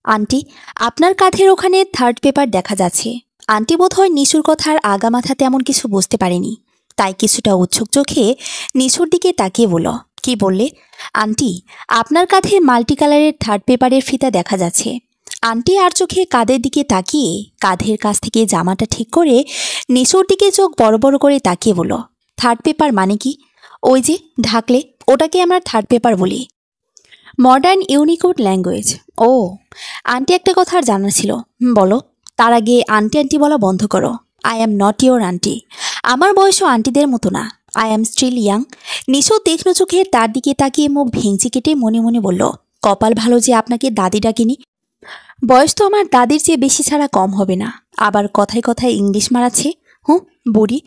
Aunty, আপনার কাঁধের ওখানে থার্ড পেপার দেখা যাচ্ছে। আন্টি বোধহয় নিশুর কথার আগামাথা তেমন কিছু বুঝতে পারেনি, তাই কিছুটা উৎসুক চোখে নিশুর দিকে তাকিয়ে বলল, কি বললে? আন্টি, আপনার কাঁধে মাল্টি কালারের থার্ড পেপারের ফিতা দেখা যাচ্ছে। আন্টি আর চোখে কাঁধের দিকে তাকিয়ে কাঁধের কাছ থেকে জামাটা ঠিক করে নিশুর দিকে চোখ বড় বড় করে তাকিয়ে বলল, থার্ড পেপার মানে কি? ওই যে ঢাকলে, ওটাকে আমরা থার্ড পেপার বলি। Modern Unicode language. ও, আন্টি একটা কথা আর জানার ছিল। বলো। তার আগে আন্টি আন্টি বলা বন্ধ করো। I am not your aunty. আমার বয়সও আন্টিদের মতো না। I am still young. Nisho তীক্ষ্ণ চোখে তার দিকে তাকিয়ে মুখ ভেঙচি কেটে মনে মনে বলল, কপাল ভালো যে আপনাকে দাদি ডাকিনি। বয়স তো আমার দাদির চেয়ে বেশি ছাড়া কম হবে না, আবার কথায় কথায় ইংলিশ মারাচ্ছে। বুড়ি।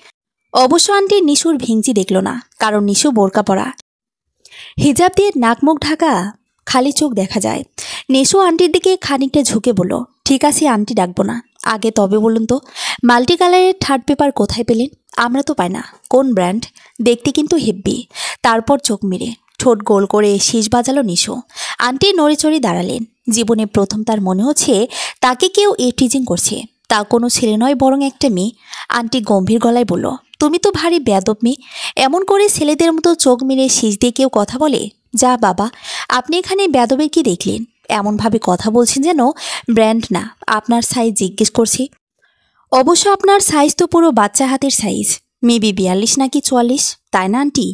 অবশ্য আন্টি নিশুর ভেঙচি দেখল না, কারণ নিশু বোরকা পরা, হিজাব দিয়ে নাক মুখ ঢাকা, খালি চোখ দেখা যায়। নেশু আন্টির দিকে খানিকটা ঝুঁকে বলল, ঠিক আছে আন্টি ডাকবো না। আগে তবে বলুন তো, মাল্টি কালারের থার্ড পেপার কোথায় পেলেন? আমরা তো পাই না। কোন ব্র্যান্ড? দেখতে কিন্তু হেব্বি। তারপর চোখ মেরে ঠোঁট গোল করে শীষ বাজালো নিশু। আন্টি নড়ে চড়ে দাঁড়ালেন। জীবনে প্রথম তার মনে হচ্ছে তাকে কেউ টিজিং করছে। তা কোনো ছেলে নয়, বরং একটা মেয়ে। আন্টি গম্ভীর গলায় বলল, তুমি তো ভারী বেয়াদব মেয়ে। এমন করে ছেলেদের মতো চোখ মেরে শীষ দিয়ে কেউ কথা বলে? যা বাবা, আপনি এখানে বেয়াদবের কি দেখলেন? এমনভাবে কথা বলছেন যেন ব্র্যান্ড না, আপনার সাইজ জিজ্ঞেস করছি। অবশ্য আপনার সাইজ তো পুরো বাচ্চা হাতের সাইজ, মেবি 42 নাকি 44, তাই না আন্টি?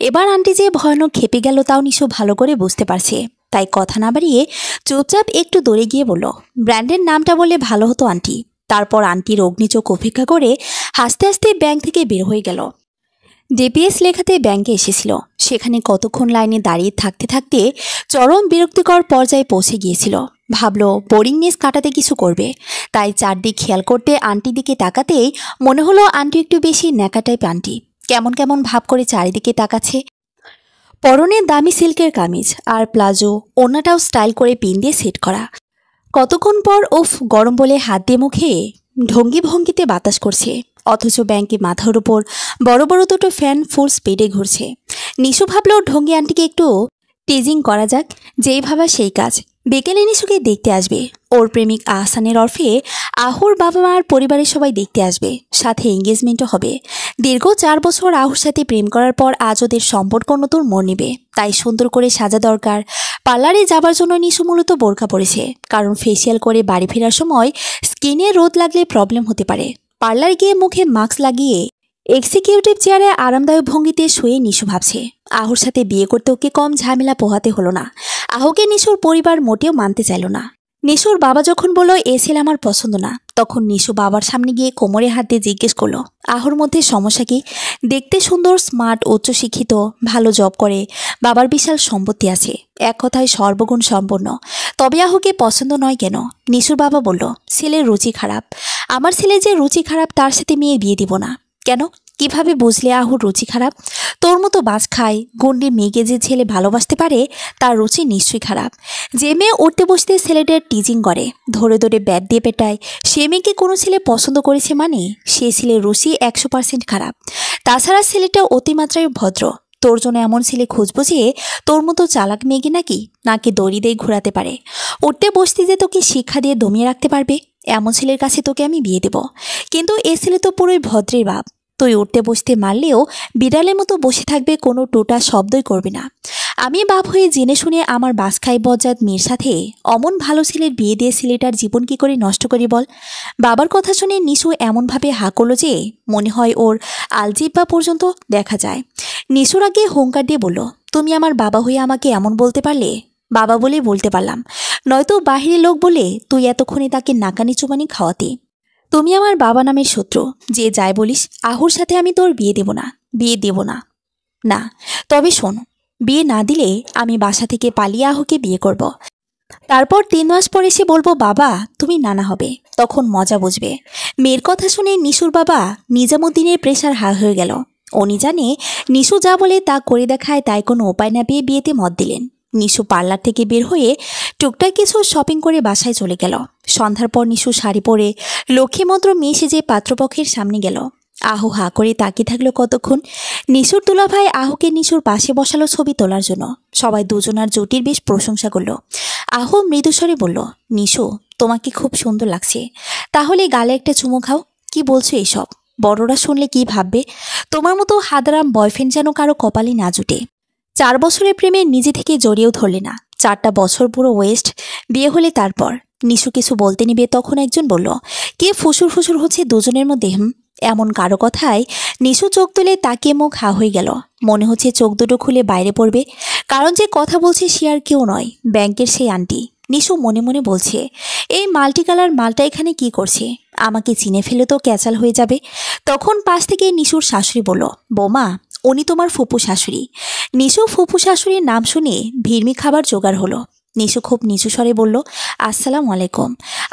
এবার আন্টি যে ভয়ানক খেপে গেল তাও নিশো ভালো করে বুঝতে পারছে, তাই কথা না বাড়িয়ে চুপচাপ একটু দৌড়ে গিয়ে বলল, ব্র্যান্ডের নামটা বললে ভালো হতো আন্টি। তারপর আন্টির অগ্নিচোখ উপেক্ষা করে হাসতে হাসতে ব্যাংক থেকে বের হয়ে গেল। ডিপিএস লেখাতে ব্যাংকে এসেছিল। সেখানে কতক্ষণ লাইনে দাঁড়িয়ে থাকতে থাকতে চরম বিরক্তিকর পর্যায়ে পৌঁছে গিয়েছিল। ভাবলো বোরিংনেস কাটাতে কিছু করবে, তাই চারদিক খেয়াল করতে আন্টির দিকে তাকাতেই মনে হলো আন্টি একটু বেশি ন্যাকা টাইপ আন্টি। কেমন কেমন ভাব করে চারিদিকে তাকাচ্ছে। পরনে দামি সিল্কের কামিজ আর প্লাজো, ওড়নাটাও স্টাইল করে পিন দিয়ে সেট করা। কতক্ষণ পর গরম বলে হাত দিয়ে মুখে ঢঙ্গি ভঙ্গিতে বাতাস করছে, অথচ ব্যাংকে মাথার উপর বড় বড় দুটো ফ্যান ফুল স্পিডে ঘুরছে। নিশু ভাবলো ঢঙ্গি আন্টিকে একটু টিজিং করা যাক, যেই ভাবা সেই কাজ। বিকেলে নিশুকে দেখতে আসবে ওর প্রেমিক আহসানের অর্ফে। আহুর বাবা মার পরিবারের সবাই দেখতে আসবে, সাথে এঙ্গেজমেন্টও হবে। দীর্ঘ 4 বছর আহুর সাথে প্রেম করার পর আজ ওদের সম্পর্ক নতুন মোড় নেবে, তাই সুন্দর করে সাজা দরকার। পার্লারে যাবার জন্য নিশু মূলত বোরকা পরেছে, কারণ ফেসিয়াল করে বাড়ি ফেরার সময় স্কিনে রোদ লাগলে প্রবলেম হতে পারে। পার্লার গিয়ে মুখে মাস্ক লাগিয়ে এক্সিকিউটিভ চেয়ারে আরামদায়ক ভঙ্গিতে শুয়ে নিশু ভাবছে, আহুর সাথে বিয়ে করতে ওকে কম ঝামেলা পোহাতে হলো না। আহুকে নিশুর পরিবার মোটেও মানতে চাইল না। নিশুর বাবা যখন বলল এ ছেলে আমার পছন্দ না, তখন নিশু বাবার সামনে গিয়ে কোমরে হাত দিয়ে জিজ্ঞেস করলো, আহুর মধ্যে সমস্যা কি? দেখতে সুন্দর, স্মার্ট, উচ্চশিক্ষিত, ভালো জব করে, বাবার বিশাল সম্পত্তি আছে, এক কথায় সর্বগুণ সম্পন্ন। তবে আহুকে পছন্দ নয় কেন? নিশুর বাবা বলল, ছেলের রুচি খারাপ। আমার ছেলে যে রুচি খারাপ তার সাথে মেয়ে বিয়ে দিব না। কেন? কিভাবে বুঝলে আহুর রুচি খারাপ? তোর মতো বাস খায় গন্ডি মেয়েকে যে ছেলে ভালোবাসতে পারে তার রুচি নিশ্চয়ই খারাপ। যে মেয়ে উঠতে বসতে ছেলেদের টিজিং করে, ধরে ধরে ব্যাট দিয়ে পেটায়, সে মেয়েকে কোনো ছেলে পছন্দ করেছে মানে সে ছেলের রুচি 100% খারাপ। তাছাড়া ছেলেটা অতিমাত্রায় ভদ্র। তোর জন্য এমন ছেলে খুঁজবো যে তোর মতো চালাক মেয়েকে নাকি দড়ি দিয়ে ঘোরাতে পারে, উঠতে বসতে যে তোকে শিক্ষা দিয়ে দমিয়ে রাখতে পারবে, এমন ছেলের কাছে তোকে আমি বিয়ে দেব। কিন্তু এ ছেলে তো পুরোই ভদ্রের বাপ। তুই উঠতে বসতে মারলেও বিড়ালের মতো বসে থাকবে, কোনো টোটা শব্দই করবে না। আমি বাপ হয়ে জেনে শুনে আমার বাসখাই বজ্জাত মেয়ের সাথে অমন ভালো ছেলের বিয়ে দিয়ে ছেলেটার জীবন কি করে নষ্ট করি বল? বাবার কথা শুনে নিশু এমনভাবে হা করলো যে মনে হয় ওর আলজিব্বা পর্যন্ত দেখা যায়। নিশুর আগে হুঙ্কার দিয়ে বলল, তুমি আমার বাবা হয়ে আমাকে এমন বলতে পারলে? বাবা বলেই বলতে পারলাম, নয়তো বাহিরের লোক বলে তুই এতক্ষণে তাকে নাকানি চুবানি খাওয়াতি। তুমি আমার বাবা নামের শত্রু। যে যাই বলিস, আহুর সাথে আমি তোর বিয়ে দেব না। বিয়ে দেব না। না, তবে শোন, বিয়ে না দিলে আমি বাসা থেকে পালিয়ে আহুকে বিয়ে করব। তারপর 3 মাস পর এসে বলবো বাবা তুমি নানা হবে, তখন মজা বুঝবে। মেয়ের কথা শুনে নিশুর বাবা নিজামুদ্দিনের প্রেশার হাই হয়ে গেল। উনি জানে নিশু যা বলে তা করে দেখায়, তাই কোনো উপায় না পেয়ে বিয়েতে মত দিলেন। নিশু পার্লার থেকে বের হয়ে টুকটাক কিছু শপিং করে বাসায় চলে গেল। সন্ধ্যার পর নিশু শাড়ি পরে লক্ষ্মীমন্ত্র মেয়ে সেজে পাত্রপক্ষের সামনে গেল। আহু হা করে তাকিয়ে থাকলো কতক্ষণ। নিশুর দুলাভাই আহুকে নিশুর পাশে বসালো ছবি তোলার জন্য। সবাই দুজনার জুটির বেশ প্রশংসা করলো। আহু মৃদুস্বরে বলল, নিশু তোমাকে খুব সুন্দর লাগছে, তাহলে গালে একটা চুমু খাও। কি বলছো এসব? বড়রা শুনলে কি ভাববে? তোমার মতো হাদারাম বয়ফ্রেন্ড যেন কারো কপালে না জুটে। 4 বছরের প্রেমে নিজে থেকে জড়িয়েও ধরলে না, 4টা বছর পুরো ওয়েস্ট। বিয়ে হলে তারপর নিশু কিছু বলতে নিবে তখন একজন বলল, কে ফুসুর ফুসুর হচ্ছে দুজনের মধ্যে? এমন কারো কথায় নিশু চোখ তুলে তাকিয়ে মুখ হা হয়ে গেল। মনে হচ্ছে চোখ দুটো খুলে বাইরে পড়বে, কারণ যে কথা বলছে সে আর কেউ নয়, ব্যাংকের সেই আন্টি। নিশু মনে মনে বলছে, এই মাল্টি কালার মালটা এখানে কি করছে? আমাকে চিনে ফেলে তো ক্যাচাল হয়ে যাবে। তখন পাশ থেকে নিশুর শাশুড়ি বলল, বোমা উনি তোমার ফুপু শাশুড়ি। নিশু ফুপু শাশুড়ির নাম শুনে ভিড়মি খাবার জোগাড় হলো। নিশু খুব নিচু স্বরে বলল, আসসালামু আলাইকুম।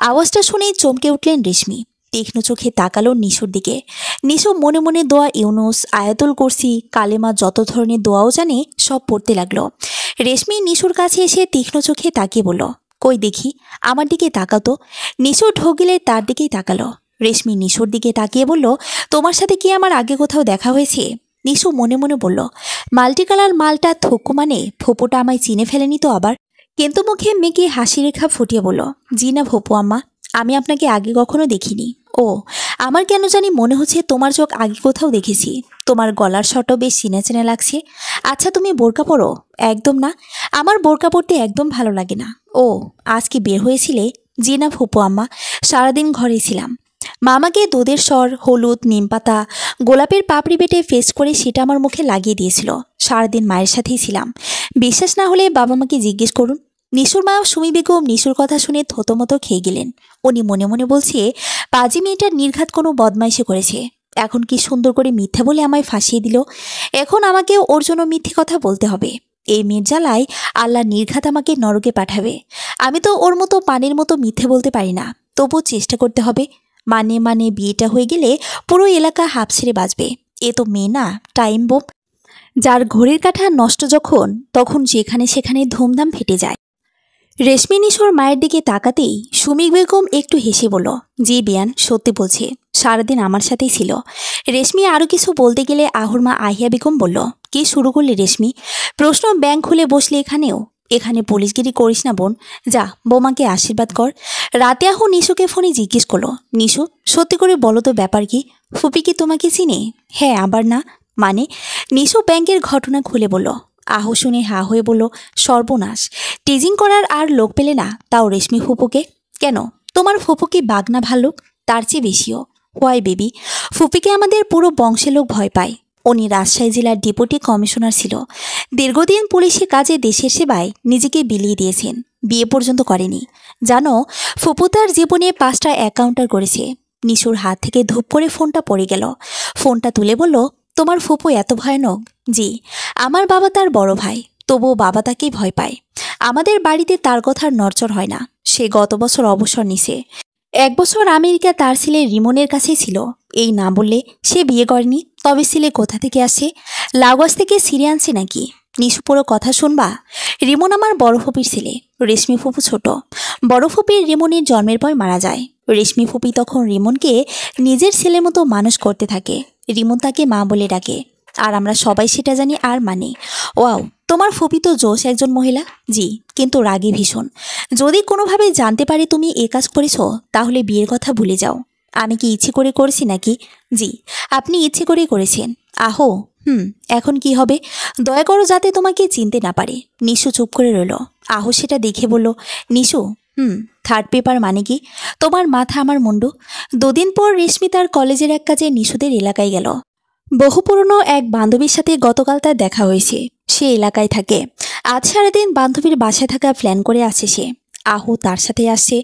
আওয়াজটা শুনেই চমকে উঠলেন রেশমি। তীক্ষ্ণ চোখে তাকালো নিশুর দিকে। নিশু মনে মনে দোয়া ইউনুস, আয়াতুল কুরসি, কালেমা যত ধরনের দোয়াও জানে সব পড়তে লাগলো। রেশমি নিশুর কাছে এসে তীক্ষ্ণ চোখে তাকিয়ে বলল, কই দেখি, আমার দিকে তাকাতো। নিশু ঢোক গিলে তার দিকেই তাকালো। রেশমি নিশুর দিকে তাকিয়ে বলল, তোমার সাথে কি আমার আগে কোথাও দেখা হয়েছে? নিশু মনে মনে বলল, মাল্টি কালার মালটা থক্কু মানে ফুপুটা আমায় চিনে ফেলেনি তো আবার? কিন্তু মুখে মেঘে হাসি রেখা ফুটিয়ে বলল, জি না ফুপু আম্মা, আমি আপনাকে আগে কখনো দেখিনি। ও, আমার কেন জানি মনে হচ্ছে তোমার চোখ আগে কোথাও দেখেছি। তোমার গলার শটও বেশ চেনা চেনা লাগছে। আচ্ছা তুমি বোরকা পরো? একদম না, আমার বোরকা পরতে একদম ভালো লাগে না। ও, আজ কি বের হয়েছিলে? জি না ফুপু আম্মা, সারাদিন ঘরেই ছিলাম। মামাকে দুধের স্বর, হলুদ, নিমপাতা, গোলাপের পাপড়ি বেটে ফেস্ট করে সেটা আমার মুখে লাগিয়ে দিয়েছিল। সারাদিন মায়ের সাথেই ছিলাম। বিশ্বাস না হলে বাবা মাকে জিজ্ঞেস করুন। নিশুর মা সুমি বেগম নিশুর কথা শুনে থতমতো খেয়ে গেলেন। উনি মনে মনে বলছে, পাজি মেয়েটার নির্ঘাত কোনো বদমাইশি করেছে। এখন কি সুন্দর করে মিথ্যা বলে আমায় ফাঁসিয়ে দিল। এখন আমাকেও ওর জন্য মিথ্যে কথা বলতে হবে। এই মেয়ের জ্বালায় আল্লাহ নির্ঘাত আমাকে নরকে পাঠাবে। আমি তো ওর মতো পানির মতো মিথ্যে বলতে পারি না, তবুও চেষ্টা করতে হবে। মানে বিয়েটা হয়ে গেলে পুরো এলাকা হাঁপ ছেড়ে বাঁচবে। এ তো মেয়ে না, টাইম বোম, যার ঘড়ির কাঁটা নষ্ট যখন তখন যেখানে সেখানে ধুমধাম ফেটে যায়। রেশমি নিশোর মায়ের দিকে তাকাতেই সুমি বেগম একটু হেসে বলল, জি বিয়ান, সত্যি বলছে, সারাদিন আমার সাথেই ছিল। রেশমি আরও কিছু বলতে গেলে আহুর মা আহিয়া বেগম বলল, কি শুরু করলে রেশমি? প্রশ্ন ব্যাংক খুলে বসলে এখানেও? এখানে পুলিশগিরি করিস না বোন, যা বৌমাকে আশীর্বাদ কর। রাতে আহু নিশুকে ফোনে জিজ্ঞেস করলো, নিশু সত্যি করে বলো তো ব্যাপার কি? ফুপি কি তোমাকে চিনে? হ্যাঁ আবার না মানে? নিশু ব্যাংকের ঘটনা খুলে বলল। আহু শুনে হা হয়ে বলল, সর্বনাশ, টিজিং করার আর লোক পেলে না, তাও রেশমি ফুপুকে। কেন, তোমার ফুপু কি বাঘ না ভাল্লুক? তার চেয়ে বেশিও। হোয়াই বেবি, ফুপিকে আমাদের পুরো বংশের লোক ভয় পায়। উনি রাজশাহী জেলার ডেপুটি কমিশনার ছিল। দীর্ঘদিন পুলিশি কাজে দেশের সেবায় নিজেকে বিলিয়ে দিয়েছেন, বিয়ে পর্যন্ত করেনি। জানো, ফুপু তার জীবনে 5টা এনকাউন্টার করেছে। নিশুর হাত থেকে ধূপ করে ফোনটা পড়ে গেল। ফোনটা তুলে বলল, তোমার ফুপু এত ভয়ানক? জি, আমার বাবা তার বড় ভাই, তবুও বাবা তাকেই ভয় পায়। আমাদের বাড়িতে তার কথার নড়চড় হয় না। সে গত বছর অবসর নিছে। 1 বছর আমেরিকা তার ছেলে রিমনের কাছেই ছিল। এই না বললে সে বিয়ে করেনি। তবে ছেলে কোথা থেকে আসে? লাগোস থেকে ছিঁড়ে আনছে নাকি? নিশু পুরো কথা শুনবা। রিমন আমার বড় ফুপির ছেলে, রেশমি ফুপু ছোট। বড় ফুপির রিমনের জন্মের পর মারা যায়। রেশমি ফুপি তখন রিমনকে নিজের ছেলের মতো মানুষ করতে থাকে। রিমন তাকে মা বলে ডাকে, আর আমরা সবাই সেটা জানি। আর মানে, ওয়াও, তোমার ফুপি তো জোশ একজন মহিলা। জি, কিন্তু রাগী ভীষণ। যদি কোনোভাবে জানতে পারে তুমি এ কাজ করেছ, তাহলে বিয়ের কথা ভুলে যাও। আমি কি ইচ্ছে করে করেছি নাকি? জি, আপনি ইচ্ছে করেই করেছেন। আহো, এখন কি হবে? দয়া করো যাতে তোমাকে চিনতে না পারে। নিশু চুপ করে রইল। আহো সেটা দেখে বলল, নিশু, থার্ড পেপার মানে কি? তোমার মাথা আমার মুন্ডু। 2 দিন পর রেশমি তার কলেজের এক কাজে নিশুদের এলাকায় গেল। বহু পুরনো এক বান্ধবীর সাথে গতকাল তার দেখা হয়েছে। সে এলাকায় থাকে। আজ সারাদিন বান্ধবীর বাসায় থাকা প্ল্যান করে আছে সে। আহু তার সাথে আসছে।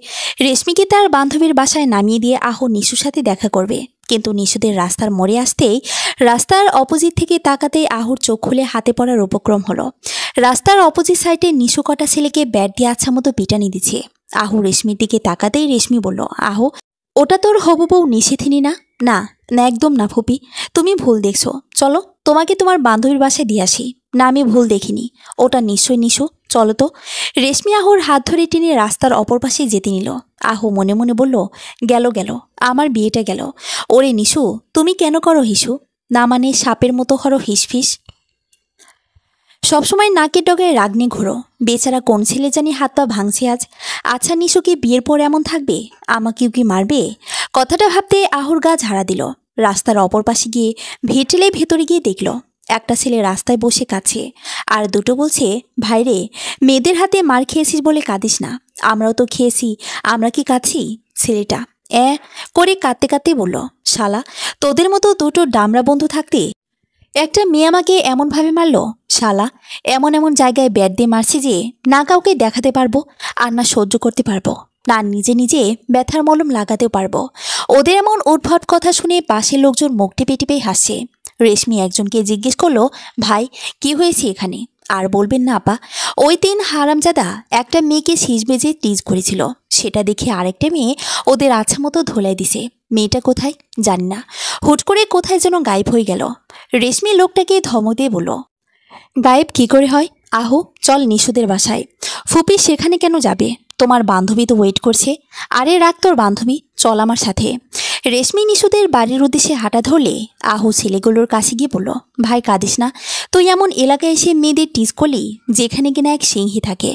রেশমিকে তার বান্ধবীর বাসায় নামিয়ে দিয়ে আহু নিশুর সাথে দেখা করবে। কিন্তু নিশুদের রাস্তার মোড়ে আসতেই, রাস্তার অপোজিট থেকে তাকাতেই আহুর চোখ খুলে হাতে পড়ার উপক্রম হলো। রাস্তার অপোজিট সাইডে নিশু কটা ছেলেকে ব্যাট দিয়ে আচ্ছা মতো পিটানি দিচ্ছে। আহু রেশমির দিকে তাকাতেই রেশমি বলল, আহু, ওটা তোর হবু বউ নিশিথিনী না? না না, একদম না ফুপি, তুমি ভুল দেখছো। চলো তোমাকে তোমার বান্ধবীর বাসায় দিয়ে আসি। না, আমি ভুল দেখিনি, ওটা নিশ্চয়ই নিশু। চলো তো। রেশমি আহুর হাত ধরে টেনে রাস্তার অপর পাশে যেতে নিল। আহু মনে মনে বলল, গেল গেল, আমার বিয়েটা গেল। ওরে নিশু, তুমি কেন করো হিসু? না মানে সাপের মতো করো হিসফিস। সবসময় নাকের ডগায় রাগ নিয়ে ঘোরো। বেচারা কোন ছেলে জানি হাত পা ভাঙছে আজ। আচ্ছা নিশু কি বিয়ের পর এমন থাকবে? আমাকেও কি মারবে? কথাটা ভাবতে আহুর গা ঝাড়া দিল। রাস্তার অপর পাশে গিয়ে ভিটেলে ভেতরে গিয়ে দেখল একটা ছেলে রাস্তায় বসে কাছে, আর দুটো বলছে, ভাইরে, মেয়েদের হাতে মার খেয়েছিস বলে কাঁদিস না, আমরাও তো খেয়েছি, আমরা কি কাঁদছি? ছেলেটা করে কাঁদতে কাঁদতে বলল, শালা, তোদের মতো দুটো ডামরা বন্ধু থাকতে একটা মেয়ে আমাকে এমনভাবে মারল। শালা, এমন এমন জায়গায় ব্যাট দিয়ে মারছি যে না কাউকে দেখাতে পারবো, আর না সহ্য করতে পারবো, না নিজে নিজে ব্যথার মলম লাগাতেও পারবো। ওদের এমন উদ্ভট কথা শুনে পাশের লোকজন মুখ টিপে টিপে হাসছে। রেশমি একজনকে জিজ্ঞেস করলো, ভাই, কি হয়েছে এখানে? আর বলবেন না আপা, ওই 3 হারামজাদা একটা মেয়েকে শীষ বেজে টিজ করেছিল। সেটা দেখে আরেকটা মেয়ে ওদের আচ্ছা মতো ধোলাই দিছে। মেয়েটা কোথায় জানি না, হুট করে কোথায় যেন গায়েব হয়ে গেল। রেশমি লোকটাকে ধমক দিয়ে বলল, গায়েব কি করে হয়? আহো, চল নিশুদের বাসায়। ফুপি সেখানে কেন যাবে? তোমার বান্ধবী তো ওয়েট করছে। আরে রাখ তোর বান্ধবী, চল আমার সাথে। রেশমি নিশুদের বাড়ির উদ্দেশ্যে হাঁটা ধরলে আহু ছেলেগুলোর কাছে গিয়ে বলল, ভাই কাঁদিস না, তুই এমন এলাকায় এসে মেয়েদের টিজ করলি যেখানে কিনা এক সিংহী থাকে।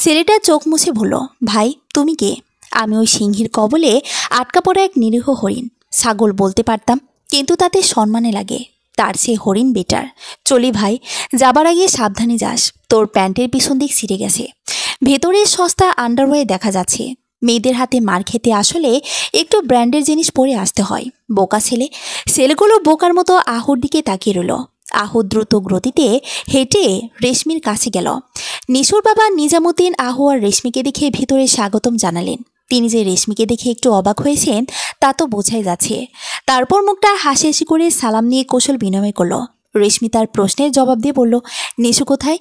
ছেলেটা চোখ মুছে বলল, ভাই তুমি কে? আমি ওই সিংহীর কবলে আটকা পড়া এক নিরীহ হরিণ। ছাগল বলতে পারতাম, কিন্তু তাতে সম্মানে লাগে, তার সে হরিণ বেটার। চলি ভাই, যাবার আগে সাবধানে যাস, তোর প্যান্টের পিছন দিক ছিঁড়ে গেছে। ভেতরে সস্তা আন্ডারওয়্যার দেখা যাচ্ছে। মেয়েদের হাতে মার খেতে আসলে একটু ব্র্যান্ডের জিনিস পরে আসতে হয়। বোকা ছেলে। ছেলেগুলো বোকার মতো আহুর দিকে তাকিয়ে রইল। আহু দ্রুত গতিতে হেঁটে রেশমির কাছে গেল। নিশুর বাবা নিজামুদ্দিন আহু আর রেশমিকে দেখে ভিতরে স্বাগতম জানালেন। তিনি যে রেশমিকে দেখে একটু অবাক হয়েছেন তা তো বোঝাই যাচ্ছে। তারপর মুখটা হাসি হাসি করে সালাম নিয়ে কৌশল বিনিময় করল। রেশমি তার প্রশ্নের জবাব দিয়ে বলল, নিশু কোথায়?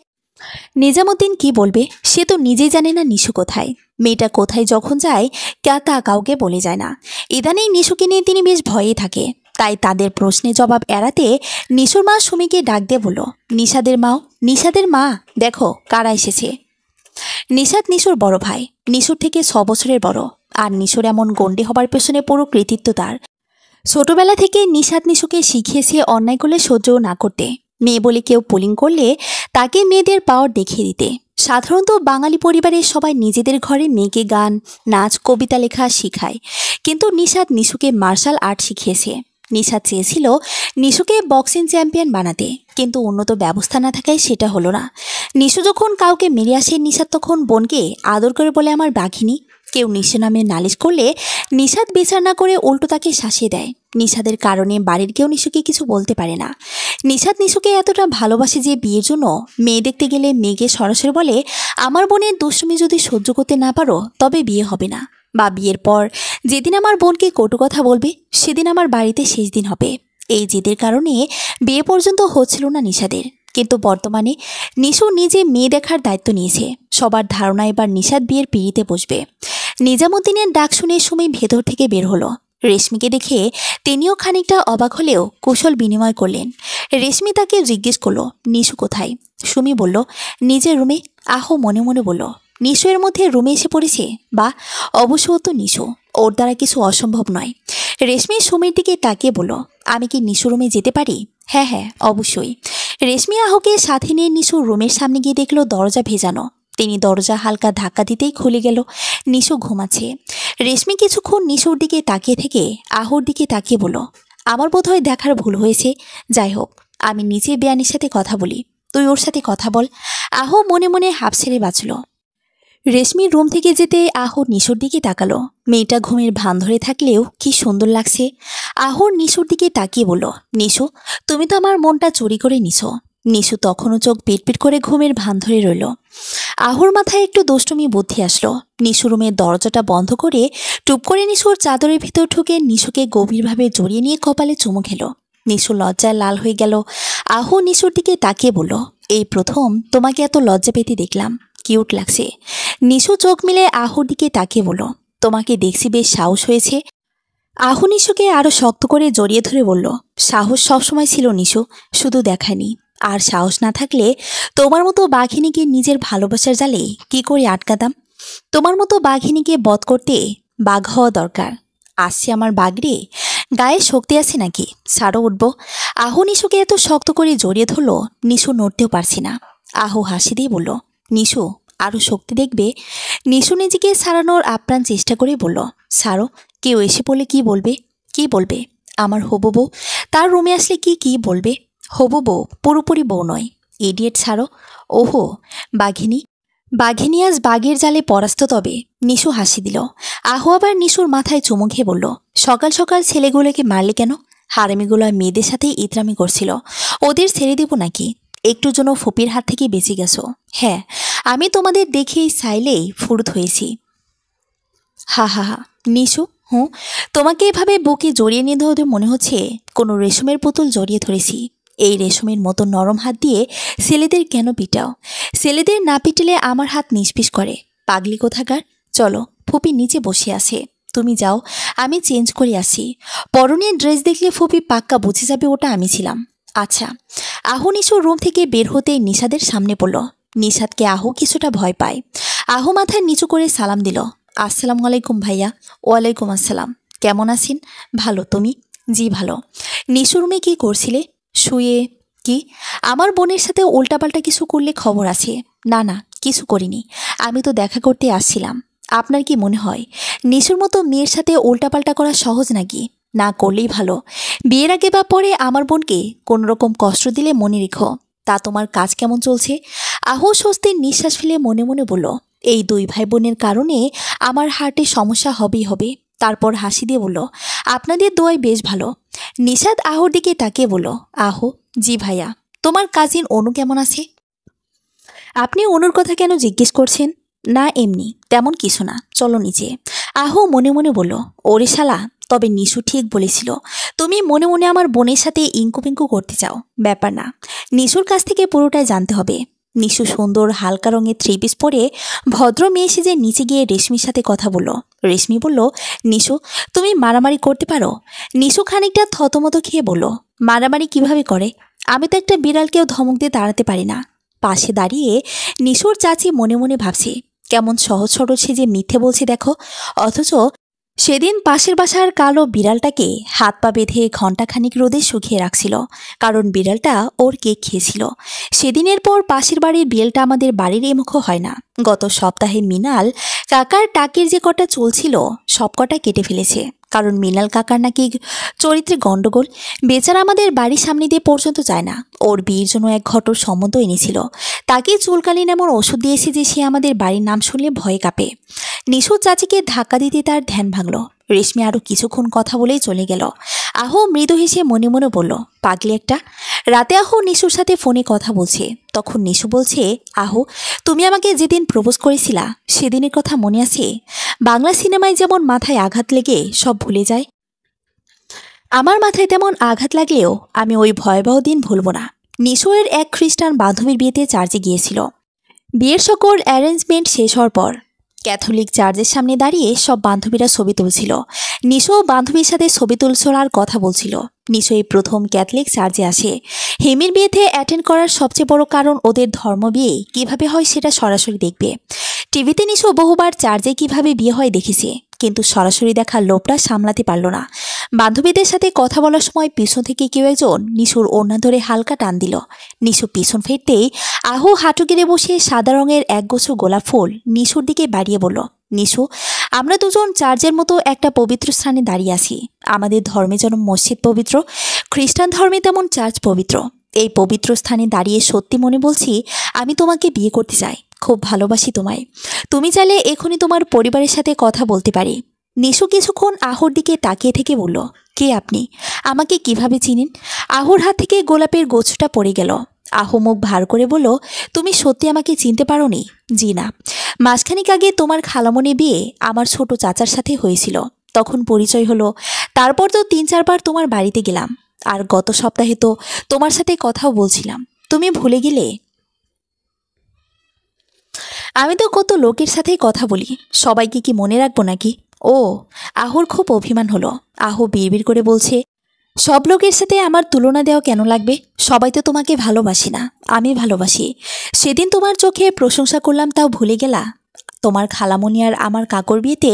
নিজামুদ্দিন কি বলবে, সে তো নিজেই জানে না নিশু কোথায়। মেয়েটা কোথায় যখন যায় তা কাউকে বলে যায় না। ইদানিং নিশুকে নিয়ে তিনি বেশ ভয়ে থাকে। তাই তাদের প্রশ্নের জবাব এড়াতে নিশুর মা সুমিকে ডাক দিয়ে বলল, নিশাদের মা, দেখো কারা এসেছে। নিশাদ নিশুর বড় ভাই, নিশুর থেকে 6 বছরের বড়। আর নিশুর এমন গণ্ডি হবার পেছনে পুরো কৃতিত্ব তার। ছোটবেলা থেকে নিশাদ নিশুকে শিখিয়েছে অন্যায় করলে সহ্যও না করতে, মেয়ে বলে কেউ পুলিং করলে তাকে মেয়েদের পাওয়ার দেখিয়ে দিতে। সাধারণত বাঙালি পরিবারের সবাই নিজেদের ঘরে মেয়েকে গান, নাচ, কবিতা লেখা শিখায়, কিন্তু নিশাদ নিশুকে মার্শাল আর্ট শিখিয়েছে। নিশাদ চেয়েছিল নিশুকে বক্সিং চ্যাম্পিয়ন বানাতে, কিন্তু উন্নত ব্যবস্থা না থাকায় সেটা হলো না। নিশু যখন কাউকে মেরে আসে, নিশাদ তখন বোনকে আদর করে বলে, আমার বাঘিনী। কেউ নিশু নামে নালিশ করলে নিশাদ বিচার না করে উল্টো তাকে শাসিয়ে দেয়। নিশাদের কারণে বাড়ির কেউ নিশুকে কিছু বলতে পারে না। নিশাদ নিশুকে এতটা ভালোবাসে যে বিয়ের জন্য মেয়ে দেখতে গেলে মেয়েকে সরাসরি বলে, আমার বোনের দুষ্টুমি যদি সহ্য করতে না পারো তবে বিয়ে হবে না, বা বিয়ের পর যেদিন আমার বোনকে কটু কথা বলবে সেদিন আমার বাড়িতে শেষ দিন হবে। এই জেদের কারণে বিয়ে পর্যন্ত হচ্ছিল না নিশাদের। কিন্তু বর্তমানে নিশু নিজে মেয়ে দেখার দায়িত্ব নিয়েছে। সবার ধারণা এবার নিশাদ বিয়ের পিঁড়িতে বসবে। নিজামুদ্দিনের ডাক শুনে সুমি ভেতর থেকে বের হলো। রেশমিকে দেখে তিনিও খানিকটা অবাক হলেও কুশল বিনিময় করলেন। রেশমি তাকে জিজ্ঞেস করলো, নিশু কোথায়? সুমি বলল, নিজের রুমে। আহো মনে মনে বলল, নিশু এর মধ্যে রুমে এসে পড়েছে, বা অবশ্য তো নিশু, ওর দ্বারা কিছু অসম্ভব নয়। রেশমি সুমির দিকে তাকিয়ে বলল, আমি কি নিশু রুমে যেতে পারি? হ্যাঁ হ্যাঁ অবশ্যই। রেশমি আহুকে সাথে নিয়ে নিশু রুমের সামনে গিয়ে দেখলো দরজা ভেজানো। তিনি দরজা হালকা ধাক্কা দিতেই খুলে গেল। নিশু ঘুমাচ্ছে। রেশমি কিছুক্ষণ নিশুর দিকে তাকিয়ে থেকে আহুর দিকে তাকিয়ে বলল, আমার বোধহয় দেখার ভুল হয়েছে। যাই হোক, আমি নিচে বেয়ানির সাথে কথা বলি, তুই ওর সাথে কথা বল। আহু মনে মনে হাঁপ ছেড়ে বাঁচল। রেশমির রুম থেকে যেতে আহু নিশুর দিকে তাকালো। মেয়েটা ঘুমের ভান ধরে থাকলেও কি সুন্দর লাগছে। আহুর নিশুর দিকে তাকিয়ে বলল, নিশু, তুমি তো আমার মনটা চুরি করে নিছো। নিশু তখনও চোখ পিটপিট করে ঘুমের ভান ধরে রইল। আহুর মাথায় একটু দুষ্টুমি বুদ্ধি আসলো। নিশু রুমের দরজাটা বন্ধ করে টুপ করে নিশুর চাদরের ভিতর ঢুকে নিশুকে গভীরভাবে জড়িয়ে নিয়ে কপালে চুমু খেলো। নিশু লজ্জায় লাল হয়ে গেল। আহু নিশুর দিকে তাকিয়ে বলল, এই প্রথম তোমাকে এত লজ্জা পেতে দেখলাম, কিউট লাগছে। নিশু চোখ মিলে আহুর দিকে তাকিয়ে বলল, তোমাকে দেখছি বেশ সাহস হয়েছে। আহু নিশুকে আরো শক্ত করে জড়িয়ে ধরে বলল, সাহস সবসময় ছিল নিশু, শুধু দেখায়নি। আর সাহস না থাকলে তোমার মতো বাঘিনীকে নিজের ভালোবাসার জালে কি করে আটকাতাম? তোমার মতো বাঘিনীকে বধ করতে বাঘ হওয়া দরকার। আসছে আমার বাঘরে, গায়ে শক্তি আছে নাকি? ছাড়ো উঠবো। আহু নিশুকে এত শক্ত করে জড়িয়ে ধরলো, নিশু নড়তেও পারছি না। আহু হাসি দিয়ে বলল, নিশু আরও শক্তি দেখবে। নিশু নিজেকে সারানোর আপ্রাণ চেষ্টা করে বলল, সারো, কেউ এসে পড়লে কি বলবে? কি বলবে? আমার হবু বউ তার রুমে আসলে কি বলবে? হবু বউ পুরোপুরি বউ নয়, ইডিয়েট ছাড়ো। ওহো, বাঘিনী বাঘিনী আজ বাঘের জালে পরাস্ত। তবে নিশু হাসি দিল। আহু আবার নিশুর মাথায় চুমু খেয়ে বলল, সকাল সকাল ছেলেগুলোকে মারলে কেন? হারামিগুলো মেয়েদের সাথে ইতরামি করছিল, ওদের ছেড়ে দেব নাকি? একটুর জন্য ফুপির হাত থেকে বেঁচে গেছো। হ্যাঁ, আমি তোমাদের দেখেই চাইলেই ফুরুত হয়েছি। হা হা হা। নিশু, হুঁ, তোমাকে এভাবে বুকে জড়িয়ে নিয়ে ধরে মনে হচ্ছে কোনো রেশমের পুতুল জড়িয়ে ধরেছি। এই রেশমের মতো নরম হাত দিয়ে ছেলেদের কেন পিটাও? ছেলেদের না পিটলে আমার হাত নিষ্পিস করে। পাগলি কোথাকার। চলো, ফুপি নিচে বসে আছে, তুমি যাও, আমি চেঞ্জ করে আসি। পরনের ড্রেস দেখলে ফুপি পাক্কা বুঝে যাবে ওটা আমি ছিলাম। আচ্ছা। আহু নিশুর রুম থেকে বের হতেই নিশাদের সামনে পড়ল। নিশাদকে আহু কিছুটা ভয় পায়। আহু মাথা নিচু করে সালাম দিল, আসসালামু আলাইকুম ভাইয়া। ওয়ালাইকুম আসসালাম। কেমন আছেন? ভালো, তুমি? জি ভালো। নিশু রুমে কী করছিলে? শুয়ে। কি? আমার বোনের সাথে উল্টাপাল্টা কিছু করলে খবর আছে। না না, কিছু করিনি, আমি তো দেখা করতে আসছিলাম। আপনার কি মনে হয় নিশুর মতো মেয়ের সাথে উল্টাপাল্টা করা সহজ নাকি? না করলেই ভালো। বিয়ের আগে বা পরে আমার বোনকে কোনোরকম কষ্ট দিলে মনে রেখো। তা তোমার কাজ কেমন চলছে? আহু স্বস্তির নিঃশ্বাস ফেলে মনে মনে বলল, এই দুই ভাই বোনের কারণে আমার হার্টে সমস্যা হবেই হবে। তারপর হাসি দিয়ে বলল, আপনাদের দোয়াই বেশ ভালো। নিশাদ আহুর দিকে তাকিয়ে বলল, আহু, জি ভাইয়া। তোমার কাজিন অনু কেমন আছে? আপনি অনুর কথা কেন জিজ্ঞেস করছেন? না এমনি, তেমন কিছু না, চলো নিচে। আহু মনে মনে বলল, ওরে শালা, তবে নিশু ঠিক বলেছিল, তুমি মনে মনে আমার বোনের সাথে ইঙ্কু পিঙ্কু করতে চাও। ব্যাপার না, নিশুর কাছ থেকে পুরোটাই জানতে হবে। নিশু সুন্দর হালকা রঙের থ্রি পিস পরে ভদ্র মেয়ে সেজে নিচে গিয়ে রেশমির সাথে কথা বলল। রেশমি বলল, নিশু, তুমি মারামারি করতে পারো? নিশু খানিকটা থতমত খেয়ে বলল, মারামারি কিভাবে করে? আমি তো একটা বিড়ালকেও ধমক দিয়ে দাঁড়াতে পারি না। পাশে দাঁড়িয়ে নিশুর চাচি মনে মনে ভাবছে, কেমন সহজ সরল সে যে মিথ্যে বলছে দেখো। অথচ সেদিন পাশের বাসার কালো বিড়ালটাকে হাত পা বেঁধে ঘণ্টাখানিক রোদে শুকিয়ে রাখছিল, কারণ বিড়ালটা ওর কেক খেয়েছিল। সেদিনের পর পাশের বাড়ির বিড়ালটা আমাদের বাড়ির এমুখো হয় না। গত সপ্তাহে মিনাল কাকার টাকের যে কটা চলছিল সব কটা কেটে ফেলেছে, কারণ মিনাল কাকার নাকি চরিত্রে গণ্ডগোল। বেচারা আমাদের বাড়ির সামনে দিয়ে পর্যন্ত যায় না। ওর বিয়ের জন্য এক ঘটর সম্বন্ধ এনেছিল, তাকে চুলকালীন এমন ওষুধ দিয়েছে যে সে আমাদের বাড়ির নাম শুনলে ভয়ে কাঁপে। নিশুর চাচিকে ধাক্কা দিতে তার ধ্যান ভাঙল। রেশমি আরও কিছুক্ষণ কথা বলেই চলে গেল। আহু মৃদু হেসে মনে মনে বলল, পাগলি একটা। রাতে আহু নিশুর সাথে ফোনে কথা বলছে, তখন নিশু বলছে, আহু, তুমি আমাকে যেদিন প্রপোজ করেছিলা সেদিনের কথা মনে আছে? বাংলা সিনেমায় যেমন মাথায় আঘাত লেগে সব ভুলে যায়, আমার মাথায় তেমন আঘাত লাগলেও আমি ওই ভয়াবহ দিন ভুলব না। নিশোয়ের এক খ্রিস্টান বান্ধবীর বিয়েতে চার্চে গিয়েছিল। বিয়ের সকল অ্যারেঞ্জমেন্ট শেষ হওয়ার পর ক্যাথলিক চার্চের সামনে দাঁড়িয়ে সব বান্ধবীরা ছবি তুলছিল। নিশো বান্ধবীর সাথে ছবি তুলছিল আর কথা বলছিল। নিশো এই প্রথম ক্যাথলিক চার্চে আসে। হেমির বিয়েতে অ্যাটেন্ড করার সবচেয়ে বড় কারণ ওদের ধর্ম বিয়ে কিভাবে হয় সেটা সরাসরি দেখবে। টিভিতে নিশো বহুবার চার্চে কিভাবে বিয়ে হয় দেখেছে, কিন্তু সরাসরি দেখার লোভটা সামলাতে পারল না। বান্ধবীদের সাথে কথা বলার সময় পিছন থেকে কেউ একজন নিশুর ওড়না ধরে হালকা টান দিল। নিশু পিছন ফিরতেই আহু হাঁটু গেড়ে বসে সাদা রঙের একগুচ্ছ গোলাপ ফুল নিশুর দিকে বাড়িয়ে বলল, নিশু, আমরা দুজন চার্চের মতো একটা পবিত্র স্থানে দাঁড়িয়ে আছি। আমাদের ধর্মে যেমন মসজিদ পবিত্র, খ্রিস্টান ধর্মে তেমন চার্চ পবিত্র। এই পবিত্র স্থানে দাঁড়িয়ে সত্যি মনে বলছি, আমি তোমাকে বিয়ে করতে চাই, খুব ভালোবাসি তোমায়। তুমি চাইলে এখনই তোমার পরিবারের সাথে কথা বলতে পারি। নিশু কিছুক্ষণ আহুর দিকে তাকিয়ে থেকে বলল, কে আপনি? আমাকে কিভাবে চিনেন? আহুর হাত থেকে গোলাপের গোছটা পড়ে গেল। আহু মুখ ভার করে বলল, তুমি সত্যি আমাকে চিনতে পারোনি? জি না, মাসখানিক আগে তোমার খালামণি বিয়ে আমার ছোট চাচার সাথে হয়েছিল, তখন পরিচয় হলো। তারপর তো 3-4 বার তোমার বাড়িতে গেলাম, আর গত সপ্তাহে তো তোমার সাথে কথাও বলছিলাম। তুমি ভুলে গেলে? আমি তো কত লোকের সাথেই কথা বলি, সবাইকে কি মনে রাখবো নাকি? ও, আহুর খুব অভিমান হলো। আহু বিড়বিড় করে বলছে, সব লোকের সাথে আমার তুলনা দেওয়া কেন লাগবে? সবাই তো তোমাকে ভালোবাসি না, আমি ভালোবাসি। সেদিন তোমার চোখে প্রশংসা করলাম, তাও ভুলে গেলা? তোমার খালামণি আর আমার কাকর বিয়েতে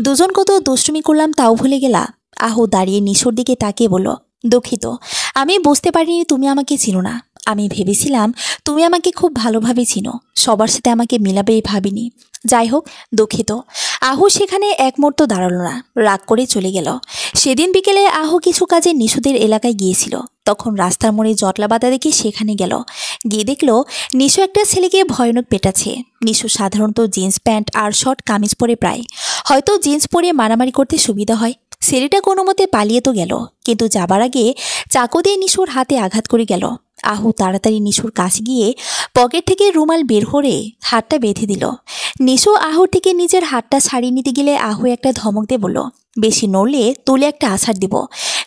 দুজন কত দুষ্টুমি করলাম, তাও ভুলে গেলা? আহু দাঁড়িয়ে নিশোর দিকে তাকিয়ে বলল, দুঃখিত, আমি বুঝতে পারিনি তুমি আমাকে চিনো না। আমি ভেবেছিলাম তুমি আমাকে খুব ভালোভাবে চিনো, সবার সাথে আমাকে মিলাবে ভাবিনি। যাই হোক, দুঃখিত। আহু সেখানে এক মুহূর্ত দাঁড়ালো না, রাগ করে চলে গেল। সেদিন বিকেলে আহু কিছু কাজে নিশুদের এলাকায় গিয়েছিল। তখন রাস্তার মোড়ে জটলা বাঁধা দেখে সেখানে গেল। গিয়ে দেখলো নিশু একটা ছেলেকে ভয়ানক পেটাচ্ছে। নিশু সাধারণত জিন্স প্যান্ট আর শর্ট কামিজ পরে প্রায়, হয়তো জিন্স পরে মারামারি করতে সুবিধা হয়। ছেলেটা কোনো মতে পালিয়ে তো গেল, কিন্তু যাবার আগে চাকু দিয়ে নিশুর হাতে আঘাত করে গেল। আহু তাড়াতাড়ি নিশুর কাছে গিয়ে পকেট থেকে রুমাল বের করে হাতটা বেঁধে দিল। নিশু আহুর থেকে নিজের হাতটা ছাড়িয়ে নিতে গেলে আহু একটা ধমক দিয়ে বলল, বেশি নড়লে তুলে একটা আছাড় দিব।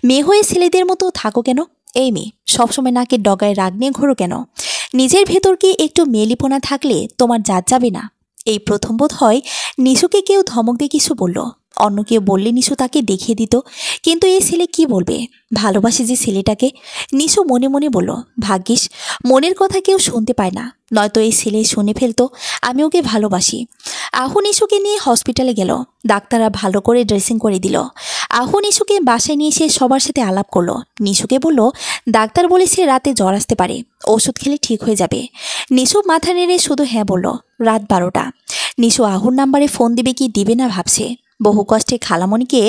মেয়ে হয়ে ছেলেদের মতো থাকো কেন? এই মেয়ে, সবসময় নাকের ডগায় রাগ নিয়ে ঘোরো কেন? নিজের ভেতর কি একটু মেলিপোনা থাকলে তোমার জাত যাবে না? এই প্রথম বোধ হয় নিশুকে কেউ ধমক দিয়ে কিছু বলল। অন্য কেউ বললে নিশু তাকে দেখিয়ে দিত, কিন্তু এই ছেলে কি বলবে? ভালোবাসে যে ছেলেটাকে। নিশু মনে মনে বলল, ভাগ্যিস মনের কথা কেউ শুনতে পায় না, নয়তো এই ছেলে শুনে ফেলতো আমি ওকে ভালোবাসি। আহু নিশুকে নিয়ে হসপিটালে গেল। ডাক্তাররা ভালো করে ড্রেসিং করে দিল। আহু নিশুকে বাসায় নিয়ে এসে সবার সাথে আলাপ করলো। নিশুকে বলল, ডাক্তার বলেছে রাতে জ্বর আসতে পারে, ওষুধ খেলে ঠিক হয়ে যাবে। নিশু মাথা নেড়ে শুধু হ্যাঁ বলল। রাত 12টা। নিশু আহুর নাম্বারে ফোন দিবে কি দিবে না ভাবছে। বহু কষ্টে খালামণিকে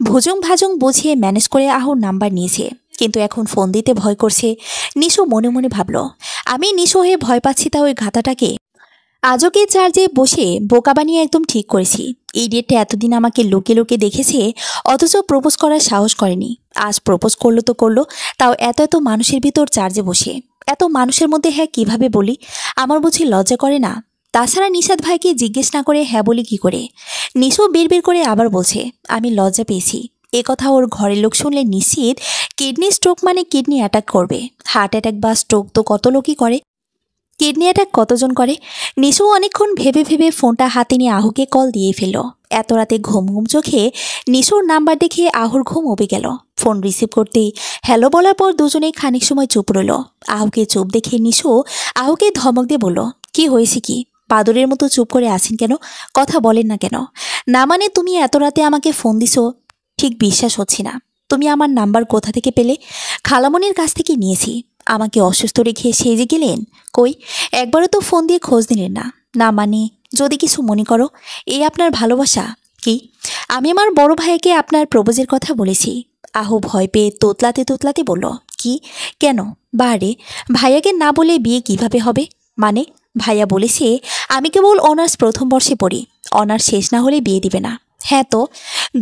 ভুজুং ভাজুং বুঝিয়ে ম্যানেজ করে আহুর নাম্বার নিয়েছে, কিন্তু এখন ফোন দিতে ভয় করছে। নিশু মনে মনে ভাবল, আমি নিশু হয়ে ভয় পাচ্ছি তা ওই ঘাতাটাকে আজকে চার্জে বসে বোকা বানিয়ে একদম ঠিক করেছি। এই ডেটটা এতদিন আমাকে লোকে লোকে দেখেছে, অথচ প্রপোজ করার সাহস করেনি। আজ প্রপোজ করলো তো করলো, তাও এত এত মানুষের ভিতর চার্জে বসে। এত মানুষের মধ্যে হ্যাঁ কিভাবে বলি? আমার বুঝি লজ্জা করে না? তাছাড়া নিশাদ ভাইকে জিজ্ঞেস না করে হ্যাঁ বলি কি করে? নিশু বের করে আবার বলছে, আমি লজ্জা পেয়েছি। এ কথা ওর ঘরের লোক শুনলে নিশ্চিত কিডনি স্ট্রোক মানে কিডনি অ্যাটাক করবে। হার্ট অ্যাটাক বা স্ট্রোক তো কত লোকই করে, কিডনি অ্যাটাক কতজন করে? নিশু অনেকক্ষণ ভেবে ভেবে ফোনটা হাতে নিয়ে আহুকে কল দিয়ে ফেলল। এত রাতে ঘুম ঘুম চোখে নিশুর নাম্বার দেখে আহুর ঘুম উবে গেল। ফোন রিসিভ করতেই হ্যালো বলার পর দুজনেই খানিক সময় চুপ রইল। আহুকে চুপ দেখে নিশু আহুকে ধমক দিয়ে বলল, কি হয়েছে কি? বাদরের মতো চুপ করে আছেন কেন? কথা বলেন না কেন? না মানে তুমি এত রাতে আমাকে ফোন দিছো? ঠিক বিশ্বাস হচ্ছে না। তুমি আমার নাম্বার কোথা থেকে পেলে? খালামণির কাছ থেকে নিয়েছি। আমাকে অসুস্থ রেখে সেজে গেলেন? কই, একবারও তো ফোন দিয়ে খোঁজ নিলেন না। না মানে, যদি কিছু মনে করো, এই আপনার ভালোবাসা? কি? আমি আমার বড় ভাইকে আপনার প্রপোজের কথা বলেছি। আহু ভয় পেয়ে তোতলাতে তোতলাতে বলল, কি? কেন? বারে, ভাইয়াকে না বলে বিয়ে কিভাবে হবে? মানে, ভাইয়া বলেছে আমি কেবল অনার্স প্রথম বর্ষে পড়ি, অনার্স শেষ না হলে বিয়ে দিবে না। হ্যাঁ তো?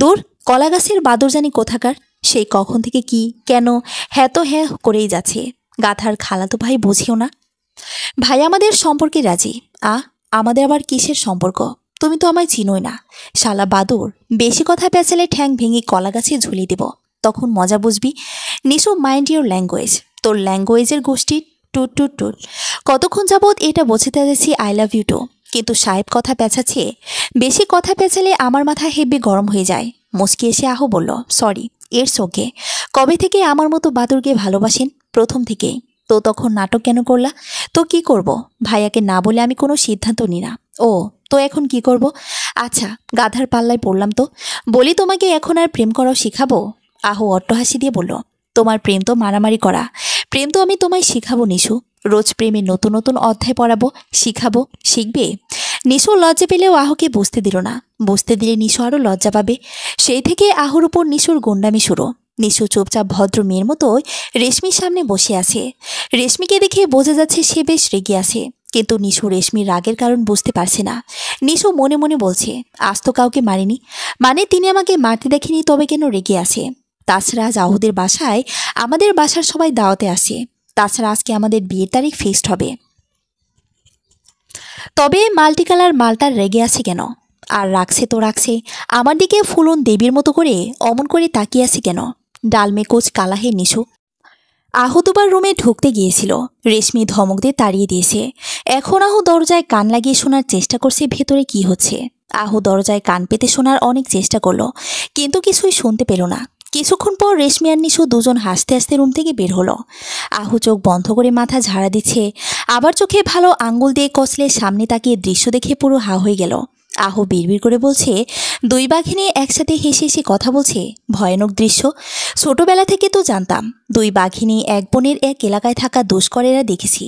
দূর, কলা গাছের বাদর জানি কোথাকার। সেই কখন থেকে কি কেন হ্যাঁ তো হ্যাঁ করেই যাচ্ছে। গাধার খালাতো ভাই বুঝিও না। ভাই আমাদের সম্পর্কে রাজি। আমাদের আবার কিসের সম্পর্ক? তুমি তো আমায় চিনোই না। শালা বাদর, বেশি কথা পেঁচালে ঠ্যাং ভেঙে কলা গাছে ঝুলিয়ে দেব, তখন মজা বুঝবি। Nisho mind your language. তোর ল্যাঙ্গুয়েজের গোষ্ঠী টুট টুট টুট। কতক্ষণ যাবৎ এটা বোঝাতে যাচ্ছি আই লাভ ইউ টু, কিন্তু সাহেব কথা পেঁচাচ্ছে। বেশি কথা পেঁচালে আমার মাথা হেব্বি গরম হয়ে যায়। মুচকি এসে আহো বলল, সরি, ইটস ওকে। কবে থেকে আমার মতো বাদুরকে ভালোবাসেন? প্রথম থেকেই। তো তখন নাটক কেন করলা? তো কি করব? ভাইয়াকে না বলে আমি কোনো সিদ্ধান্ত নিই না। ও, তো এখন কি করব? আচ্ছা, গাধার পাল্লায় পড়লাম তো। বলি, তোমাকে এখন আর প্রেম করাও শিখাবো? আহু অট্টহাসি দিয়ে বলল, তোমার প্রেম তো মারামারি করা। প্রেম তো আমি তোমায় শিখাবো নিশু। রোজ প্রেমে নতুন নতুন অধ্যায় পড়াবো, শিখাবো, শিখবে। নিশু লজ্জা পেলেও আহুকে বুঝতে দিল না। বুঝতে দিলে নিশু আরও লজ্জা পাবে। সেই থেকে আহুর উপর নিশুর গুন্ডামি শুরু। নিশু চুপচাপ ভদ্র মেয়ের মতোই রেশমির সামনে বসে আছে। রেশমিকে দেখে বোঝা যাচ্ছে সে বেশ রেগে আছে, কিন্তু নিশু রেশমির রাগের কারণ বুঝতে পারছে না। নিশু মনে মনে বলছে, আজ তো কাউকে মারিনি, মানে তিনি আমাকে মারতে দেখেনি, তবে কেন রেগে আছে? তাছাড়া আজ আহুদের বাসায় আমাদের বাসার সবাই দাওয়াতে আসে। তাছাড়া আজকে আমাদের বিয়ের তারিখ ফিক্সড হবে। তবে মাল্টি কালার মালটার রেগে আছে কেন? আর রাখছে তো রাখছে, আমার দিকে ফুলন দেবীর মতো করে অমন করে তাকিয়ে আছে কেন? ডালমে কোচ কালাহে নিশু। আহু দুবার রুমে ঢুকতে গিয়েছিল, রেশমি ধমক দিয়ে তাড়িয়ে দিয়েছে। এখন আহু দরজায় কান লাগিয়ে শোনার চেষ্টা করছে ভেতরে কি হচ্ছে। আহু দরজায় কান পেতে শোনার অনেক চেষ্টা করলো, কিন্তু কিছুই শুনতে পেল না। কিছুক্ষণ পর রেশমি আর নিশু দুজন হাসতে হাসতে রুম থেকে বের হলো। আহু চোখ বন্ধ করে মাথা ঝাড়া দিচ্ছে, আবার চোখে ভালো আঙ্গুল দিয়ে কষলে সামনে তাকিয়ে দৃশ্য দেখে পুরো হা হয়ে গেল। আহু বিড়বিড় করে বলছে, দুই বাঘিনী একসাথে হেসে হেসে কথা বলছে। ভয়ানক দৃশ্য। ছোটবেলা থেকে তো জানতাম দুই বাঘিনী এক বনের এক এলাকায় থাকা দুষ্করেরা দেখেছি।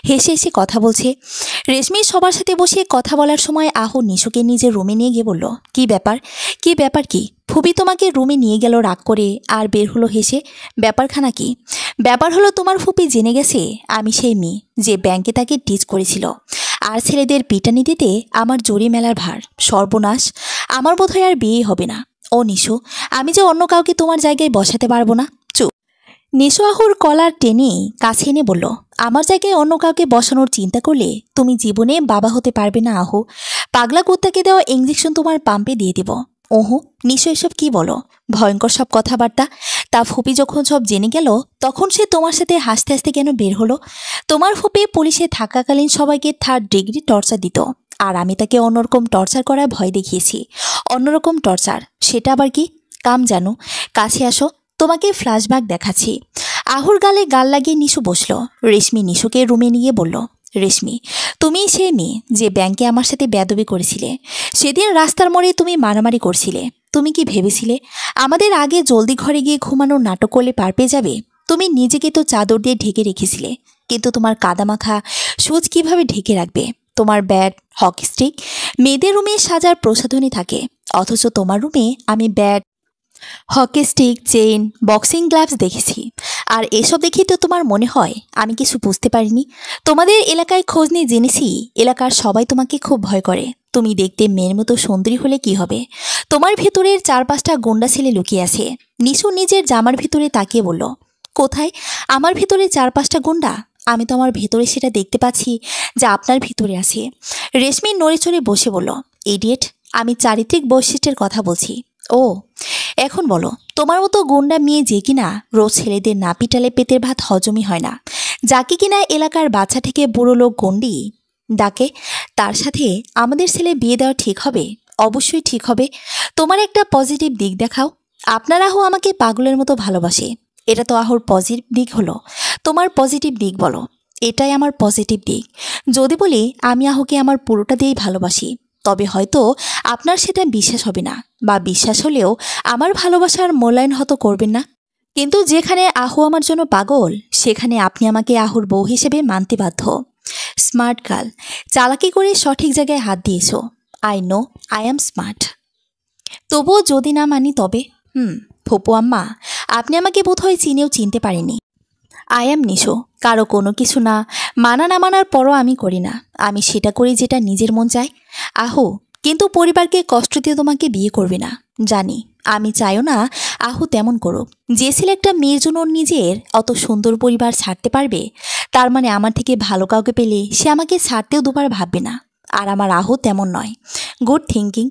হেসে হেসে কথা বলছে। রেশমি সবার সাথে বসে কথা বলার সময় আহু নিশুকে নিজের রুমে নিয়ে গিয়ে বলল, কি ব্যাপার কি ব্যাপার কি ফুবি তোমাকে রুমে নিয়ে গেল রাগ করে আর বের হলো হেসে? ব্যাপারখানা কি? ব্যাপার হলো তোমার ফুপি জেনে গেছে আমি সেই মেয়ে যে ব্যাংকে তাকে টিচ করেছিল, আর ছেলেদের পিটানি দিতে আমার জড়ি মেলার ভার। সর্বনাশ, আমার বোধহয় আর বিয়ে হবে না। ও নিশু, আমি যে অন্য কাউকে তোমার জায়গায় বসাতে পারবো না। চুপ। নিশু আহুর কলার টেনে কাছে এনে বলল, আমার জায়গায় অন্য কাউকে বসানোর চিন্তা করলে তুমি জীবনে বাবা হতে পারবে না আহু। পাগলা কুত্তাকে দেওয়া ইঞ্জেকশন তোমার পাম্পে দিয়ে দিব। ওহো নিশু, এসব কি বলো? ভয়ঙ্কর সব কথাবার্তা। তা ফুপি যখন সব জেনে গেল তখন সে তোমার সাথে হাসতে হাসতে কেন বের হলো? তোমার ফুপি পুলিশে থাকাকালীন সবাইকে 3rd ডিগ্রি টর্চার দিত, আর আমি তাকে অন্যরকম টর্চার করার ভয় দেখিয়েছি। অন্যরকম টর্চার, সেটা আবার কি? কাম জানো, কাছে আসো, তোমাকে ফ্ল্যাশব্যাক দেখাচ্ছি। আহুর গালে গাল লাগিয়ে নিশু বসল। রেশমি নিশুকে রুমে নিয়ে বলল, রেশমি, তুমি সেই মেয়ে যে ব্যাংকে আমার সাথে বেয়াদবি করেছিলে। সেদিন রাস্তার মোড়ে তুমি মারামারি করছিলে। তুমি কি ভেবেছিলে আমাদের আগে জলদি ঘরে গিয়ে ঘুমানোর নাটক করলে পার পেয়ে যাবে? তুমি নিজেকে তো চাদর দিয়ে ঢেকে রেখেছিলে, কিন্তু তোমার কাদামাখা সুচ কিভাবে ঢেকে রাখবে? তোমার ব্যাট, হকি স্টিক মেয়েদের রুমে সাজার প্রসাধনী থাকে, অথচ তোমার রুমে আমি bat, hockey stick, chain, boxing gloves দেখেছি। আর এসব দেখেই তো তোমার মনে হয় আমি কিছু বুঝতে পারিনি। তোমাদের এলাকায় খোঁজ নিয়ে জেনেছি এলাকার সবাই তোমাকে খুব ভয় করে। তুমি দেখতে মেয়ের মতো সুন্দরী হলে কি হবে? তোমার ভেতরের 4-5টা গুন্ডা ছেলে লুকিয়ে আছে। নিশু নিজের জামার ভিতরে তাকিয়ে বলল, কোথায় আমার ভিতরে 4-5টা গুন্ডা? আমি তো আমার ভেতরে সেটা দেখতে পাচ্ছি যা আপনার ভিতরে আছে। রেশমি নড়ে চড়ে বসে বলল, ইডিয়েট, আমি চারিত্রিক বৈশিষ্ট্যের কথা বলছি। ও, এখন বলো, তোমার মতো গুন্ডা মেয়ে যে কিনা রোজ ছেলেদের না পিটালে পেটের ভাত হজমই হয় না, যাকে কিনা এলাকার বাচ্চা থেকে বুড়ো লোক গন্ডি ডাকে, তার সাথে আমাদের ছেলে বিয়ে দেওয়া ঠিক হবে? অবশ্যই ঠিক হবে। তোমার একটা পজিটিভ দিক দেখাও। আপনার আহু আমাকে পাগলের মতো ভালোবাসে, এটা তো আহুর পজিটিভ দিক হলো। তোমার পজিটিভ দিক বলো। এটাই আমার পজিটিভ দিক। যদি বলি আমি আহুকে আমার পুরোটা দিয়েই ভালোবাসি, তবে হয়তো আপনার সেটা বিশ্বাস হবে না, বা বিশ্বাস হলেও আমার ভালোবাসার মূল্যায়ন হয়তো করবেন না। কিন্তু যেখানে আহু আমার জন্য পাগল, সেখানে আপনি আমাকে আহুর বউ হিসেবে মানতে বাধ্য। স্মার্ট গার্ল, চালাকি করে সঠিক জায়গায় হাত দিয়েছো। I know I am smart. তবুও যদি না মানি তবে? ফুপু আম্মা, আপনি আমাকে বোধহয় চিনেও চিনতে পারেনি। I am Nisho. কারো কোনো কিছু না মানা না মানার পরও আমি করি না। আমি সেটা করি যেটা নিজের মন চায়। আহু কিন্তু পরিবারকে কষ্ট দিয়ে তোমাকে বিয়ে করবে না, জানি। আমি চাইও না আহু তেমন করুক। যে ছেলে একটা মেয়ের জন্য নিজের অত সুন্দর পরিবার ছাড়তে পারবে, তার মানে আমার থেকে ভালো কাউকে পেলে সে আমাকে ছাড়তেও দুবার ভাববে না। আর আমার আহু তেমন নয়। Good thinking,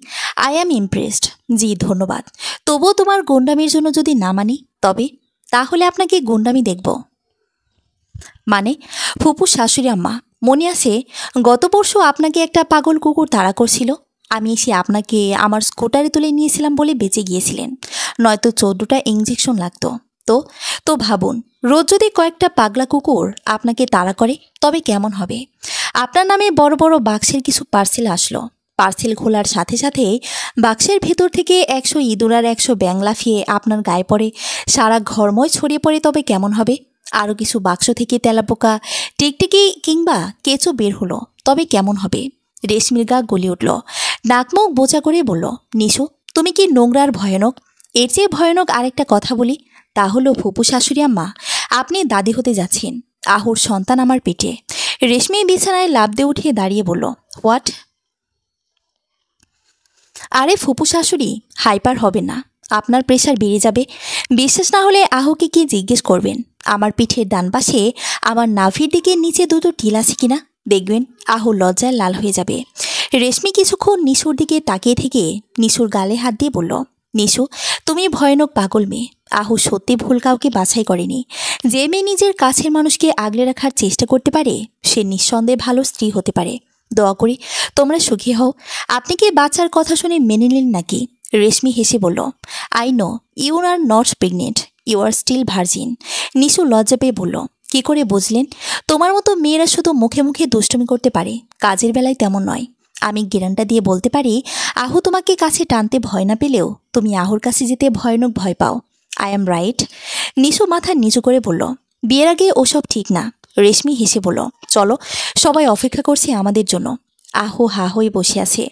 I am impressed. জি ধন্যবাদ। তবুও তোমার গুন্ডামির জন্য যদি না মানি তবে? তাহলে আপনাকে গুন্ডামি দেখব। মানে? ফুপু শাশুড়ি আম্মা, মনে আছে গত পরশু আপনাকে একটা পাগল কুকুর তাড়া করছিল? আমি এসে আপনাকে আমার স্কুটারে তুলে নিয়েছিলাম বলে বেঁচে গিয়েছিলেন, নয়তো 14টা ইঞ্জেকশন লাগতো। তো তো ভাবুন, রোজ যদি কয়েকটা পাগলা কুকুর আপনাকে তাড়া করে তবে কেমন হবে? আপনার নামে বড় বড় বাক্সের কিছু পার্সেল আসলো। পার্সেল খোলার সাথে সাথে বাক্সের ভেতর থেকে 100 ইঁদুর আর 100 ব্যাং লাফিয়ে আপনার গায়ে পড়ে, সারা ঘরময় ছড়িয়ে পড়ে, তবে কেমন হবে? আরও কিছু বাক্স থেকে তেলাপোকা, টিকটিকি কিংবা কেঁচো বের হলো, তবে কেমন হবে? রেশমির গা গলে উঠল। নাকমুখ বোচা করে বলল, নিশু, তুমি কি নোংরার ভয়ানক? এর চেয়ে ভয়ানক আরেকটা কথা বলি, তা হলো ফুপু শাশুড়ি আম্মা, আপনি দাদি হতে যাচ্ছেন। আহুর সন্তান আমার পেটে। রেশমি বিছানায় লাফ দিয়ে উঠিয়ে দাঁড়িয়ে বলল, হোয়াট? আরে ফুপু শাশুড়ি, হাইপার হবে না, আপনার প্রেশার বেড়ে যাবে। বিশ্বাস না হলে আহুকে কি জিজ্ঞেস করবেন। আমার পিঠের ডান পাশে আমার নাভির দিকে নিচে দুটো টিল আছে কিনা দেখবেন, আহু লজ্জায় লাল হয়ে যাবে। রেশমি কিছুক্ষণ নিশুর দিকে তাকিয়ে থেকে নিশুর গালে হাত দিয়ে বলল, নিশু, তুমি ভয়ানক পাগল মেয়ে। আহু সত্যি ভুল কাউকে বাছাই করেনি। যে মেয়ে নিজের কাছের মানুষকে আগলে রাখার চেষ্টা করতে পারে সে নিঃসন্দেহে ভালো স্ত্রী হতে পারে। দোয়া করি তোমরা সুখী হও। আপনি কি বাচ্চার কথা শুনে মেনে নিলেন নাকি? রেশমি হেসে বলল, I know you are not pregnant, you are still virgin. Nishu লজ্জা পেয়ে বলল, কি করে বুঝলেন? তোমার মতো মেয়েরা শুধু মুখে মুখে দুষ্টুমি করতে পারে, কাজের বেলায় তেমন নয়। আমি গ্যারান্টি দিয়ে বলতে পারি আহু তোমাকে কাছে টানতে ভয় না পেলেও তুমি আহুর কাছে যেতে ভয়ানক ভয় পাও। I am right? নিশু মাথা নিচু করে বলল, বিয়ের আগে ওসব ঠিক না। রেশমি হেসে বলল, চলো, সবাই অপেক্ষা করছে আমাদের জন্য। আহু হা হয়ে বসে আছে।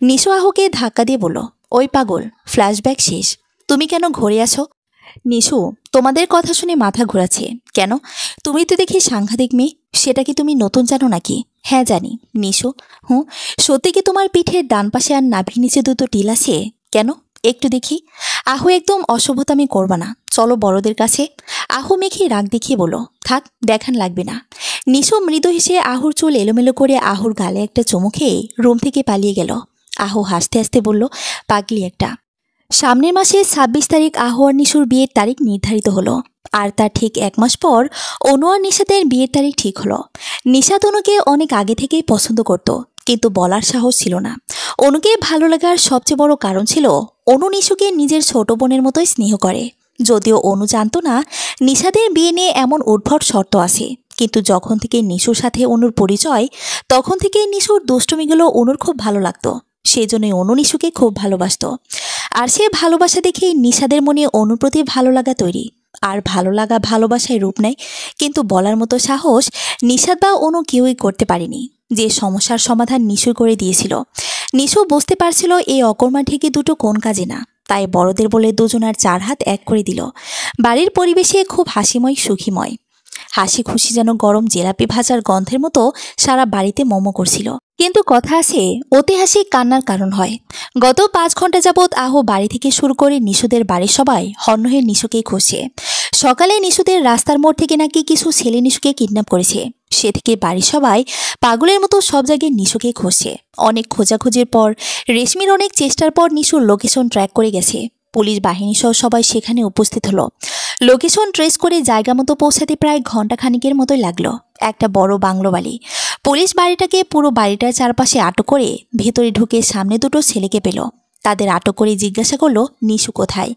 নিশু আহুকে ধাক্কা দিয়ে বলল, ওই পাগল, ফ্ল্যাশব্যাক শেষ। তুমি কেন ঘুরে আছো? নিশু, তোমাদের কথা শুনে মাথা ঘোরাচ্ছে কেন? তুমি তো দেখি সাংঘাতিক মেয়ে। সেটা কি তুমি নতুন জানো নাকি? হ্যাঁ জানি। নিশু, হুঁ, সত্যি কি তোমার পিঠের ডান পাশে আর নাভির নিচে দুটো টিল আছে? কেন একটু দেখি। আহু, একদম অসভ্যতামি করবা না, চলো বড়দের কাছে। আহু মেখে রাগ দেখিয়ে বলো, থাক, দেখান লাগবে না। নিশু মৃদু হেসে আহুর চুল এলোমেলো করে আহুর গালে একটা চুমু খেয়ে রুম থেকে পালিয়ে গেল। আহু হাসতে হাসতে বলল, পাগলি একটা। সামনের মাসে ২৬ তারিখ আহু আর নিশুর বিয়ের তারিখ নির্ধারিত হলো। আর তার ঠিক ১ মাস পর অনু আর নিশাতের বিয়ের তারিখ ঠিক হলো। নিশাত অনুকে অনেক আগে থেকেই পছন্দ করত, কিন্তু বলার সাহস ছিল না। অনুকে ভালো লাগার সবচেয়ে বড় কারণ ছিল অনু নিশুকে নিজের ছোট বোনের মতোই স্নেহ করে। যদিও অনু জানতো না নিশাতের বিয়ে নিয়ে এমন উদ্ভট শর্ত আছে, কিন্তু যখন থেকে নিশুর সাথে অনুর পরিচয়, তখন থেকে নিশুর দুষ্টুমিগুলো অনুর খুব ভালো লাগতো। সেজন্যই অনু নিশুকে খুব ভালোবাসত। আর সে ভালোবাসা দেখেই নিশাদের মনে অনুর প্রতি ভালো লাগা তৈরি। আর ভালো লাগা ভালোবাসায় রূপ নেয়, কিন্তু বলার মতো সাহস নিশাদ বা অনু কেউই করতে পারেনি। যে সমস্যার সমাধান নিশু করে দিয়েছিল। নিশু বুঝতে পারছিল এই অকর্মা ঢেকে দুটো কোন কাজে না, তাই বড়দের বলে দুজনার ৪ হাত এক করে দিল। বাড়ির পরিবেশে খুব হাসিময় সুখীময়। হাসি খুশি যেন গরম জেলাপি ভাজার গন্ধের মতো সারা বাড়িতে মোমো করছিল। কিন্তু কথা আছে, ঐতিহাসিক কান্নার কারণ হয়। গত ৫ ঘন্টা যাবৎ আহু বাড়ি থেকে শুরু করে নিশুদের বাড়ির সবাই হন্য হয়ে নিশুকেই খুঁজছে। সকালে নিশুদের রাস্তার মোড় থেকে নাকি কিছু ছেলে নিশুকে কিডন্যাপ করেছে। সে থেকে বাড়ির সবাই পাগলের মতো সব জায়গায় নিশুকে খুঁজছে। অনেক খোঁজাখুঁজির পর, রেশমির অনেক চেষ্টার পর নিশুর লোকেশন ট্র্যাক করে গেছে। পুলিশ বাহিনী সহ সবাই সেখানে উপস্থিত হলো। লোকেশন ট্রেস করে জায়গা মতো পৌঁছাতে প্রায় ঘন্টা খানিকের মতোই লাগলো। একটা বড় বাংলো বাড়ি। পুলিশ বাড়িটাকে পুরো বাড়িটার চারপাশে আটক করে ভেতরে ঢুকে সামনে দুটো ছেলেকে পেল। তাদের আটক করে জিজ্ঞাসা করলো নিশু কোথায়।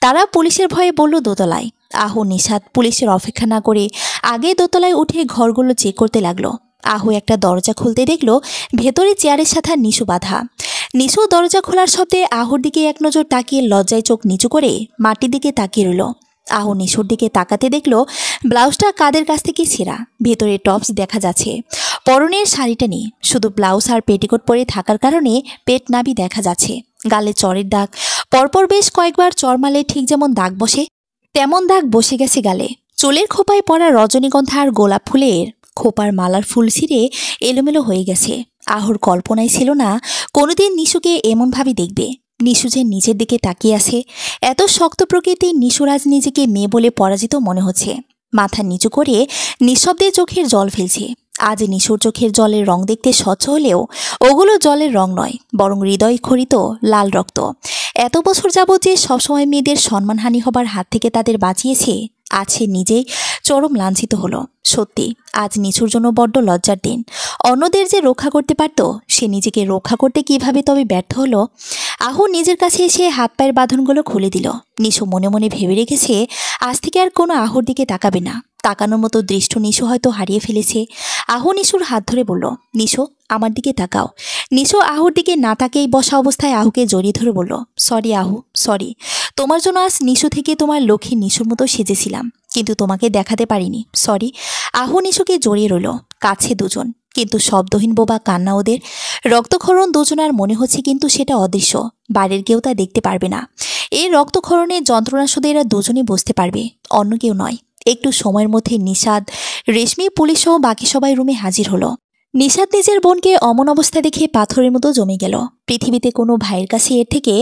তারা পুলিশের ভয়ে বলল দোতলায়। আহু নিশাত পুলিশের অপেক্ষা না করে আগে দোতলায় উঠে ঘরগুলো চেক করতে লাগলো। আহু একটা দরজা খুলতে দেখলো ভেতরে চেয়ারের সাথে নিশু বাঁধা। নিশু দরজা খোলার শব্দে আহুর দিকে এক নজর তাকিয়ে লজ্জায় চোখ নিচু করে মাটির দিকে তাকিয়ে রইল। আহু নিশুর দিকে তাকাতে দেখলো ব্লাউজটা কাদের কাছ থেকে ছেঁড়া, ভেতরে টপস দেখা যাচ্ছে। পরনের শাড়িটা নেই, শুধু ব্লাউজ আর পেটিকোট পরে থাকার কারণে পেট নাভি দেখা যাচ্ছে। গালে চরের দাগ, পরপর বেশ কয়েকবার চর মারলে ঠিক যেমন দাগ বসে তেমন দাগ বসে গেছে গালে। চুলের খোপায় পড়া রজনীগন্ধা আর গোলাপ ফুলের খোপার মালার ফুল ছিঁড়ে এলোমেলো হয়ে গেছে। আহুর কল্পনাই ছিল না কোনোদিন নিশুকে এমনভাবে দেখবে। নিশু যে নিজের দিকে তাকিয়ে আছে। এত শক্ত প্রকৃতির নিশুরাজ নিজেকে মেয়ে বলে পরাজিত মনে হচ্ছে। মাথা নিচু করে নিঃশব্দে চোখের জল ফেলছে। আজ নিশুর চোখের জলের রং দেখতে স্বচ্ছ হলেও ওগুলো জলের রং নয়, বরং হৃদয় খরিত লাল রক্ত। এত বছর যাবত যে সবসময় মেয়েদের সম্মানহানি হবার হাত থেকে তাদের বাঁচিয়েছে, আজ সে নিজেই চরম লাঞ্ছিত হলো। সত্যি আজ নিশুর জন্য বড্ড লজ্জার দিন। অন্যদের যে রক্ষা করতে পারত, সে নিজেকে রক্ষা করতে কিভাবে তবে ব্যর্থ হলো। আহু নিজের কাছে এসে হাত পায়ের বাঁধনগুলো খুলে দিল। নিশু মনে মনে ভেবে রেখেছে আজ থেকে আর কোনো আহুর দিকে তাকাবে না। তাকানোর মতো দৃষ্ট নিশু হয়তো হারিয়ে ফেলেছে। আহু নিশুর হাত ধরে বলল, নিশু আমার দিকে তাকাও। নিশু আহুর দিকে না তাকেই বসা অবস্থায় আহুকে জড়িয়ে ধরে বলল, সরি আহু, সরি। তোমার জন্য আজ নিশু থেকে তোমার লক্ষ্মী নিশুর মতো সেজেছিলাম, কিন্তু তোমাকে দেখাতে পারিনি, সরি। আহু নিশুকে জড়িয়ে রইল। কাছে দুজন, কিন্তু শব্দহীন বোবা কান্না ওদের। রক্তক্ষরণ দুজনার মনে হচ্ছে, কিন্তু সেটা অদৃশ্য। বাড়ির কেউ তা দেখতে পারবে না। এই রক্তক্ষরণের যন্ত্রণা শুধু এরা দুজনই বুঝতে পারবে, অন্য কেউ নয়। একটু সময়ের মধ্যে নিশাদ, রেশমি, পুলিশ সহ বাকি সবাই রুমে হাজির হলো। নিশাদ নিজের বোনকে অমন অবস্থা দেখে পাথরের মতো জমে গেল। পৃথিবীতে কোনো ভাইয়ের কাছে এর থেকে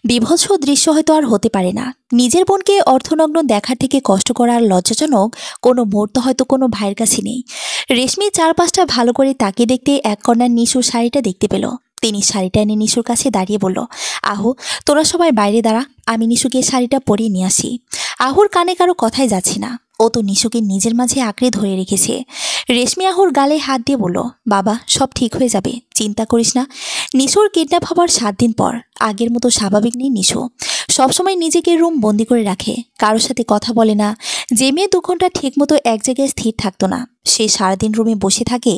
বিভৎস দৃশ্য হয়তো আর হতে পারে না। নিজের বোনকে অর্থনগ্ন দেখার থেকে কষ্ট করার লজ্জাজনক কোনো মুহূর্ত হয়তো কোনো ভাইয়ের কাছে নেই। রেশমি চারপাশটা ভালো করে তাকিয়ে দেখতে এক কর্নার নিশুর শাড়িটা দেখতে পেল। তিনি শাড়িটা এনে নিশুর কাছে দাঁড়িয়ে বলল, আহু তোরা সবাই বাইরে দাঁড়া, আমি নিশুকে শাড়িটা পরিয়ে নিয়ে আসি। আহুর কানে কারো কথাই যাচ্ছে না। ও তো নিশুকে নিজের মাঝে আঁকড়ে ধরে রেখেছে। রেশমি আহুর গালে হাত দিয়ে বলল, বাবা সব ঠিক হয়ে যাবে, চিন্তা করিস না। নিশুর কিডন্যাপ হবার 7 দিন পর আগের মতো স্বাভাবিক নেই নিশু। সবসময় নিজেকে রুম বন্দি করে রাখে, কারোর সাথে কথা বলে না। যে মেয়ে 2 ঘন্টা ঠিক মতো এক জায়গায় স্থির থাকতো না, সে সারাদিন রুমে বসে থাকে,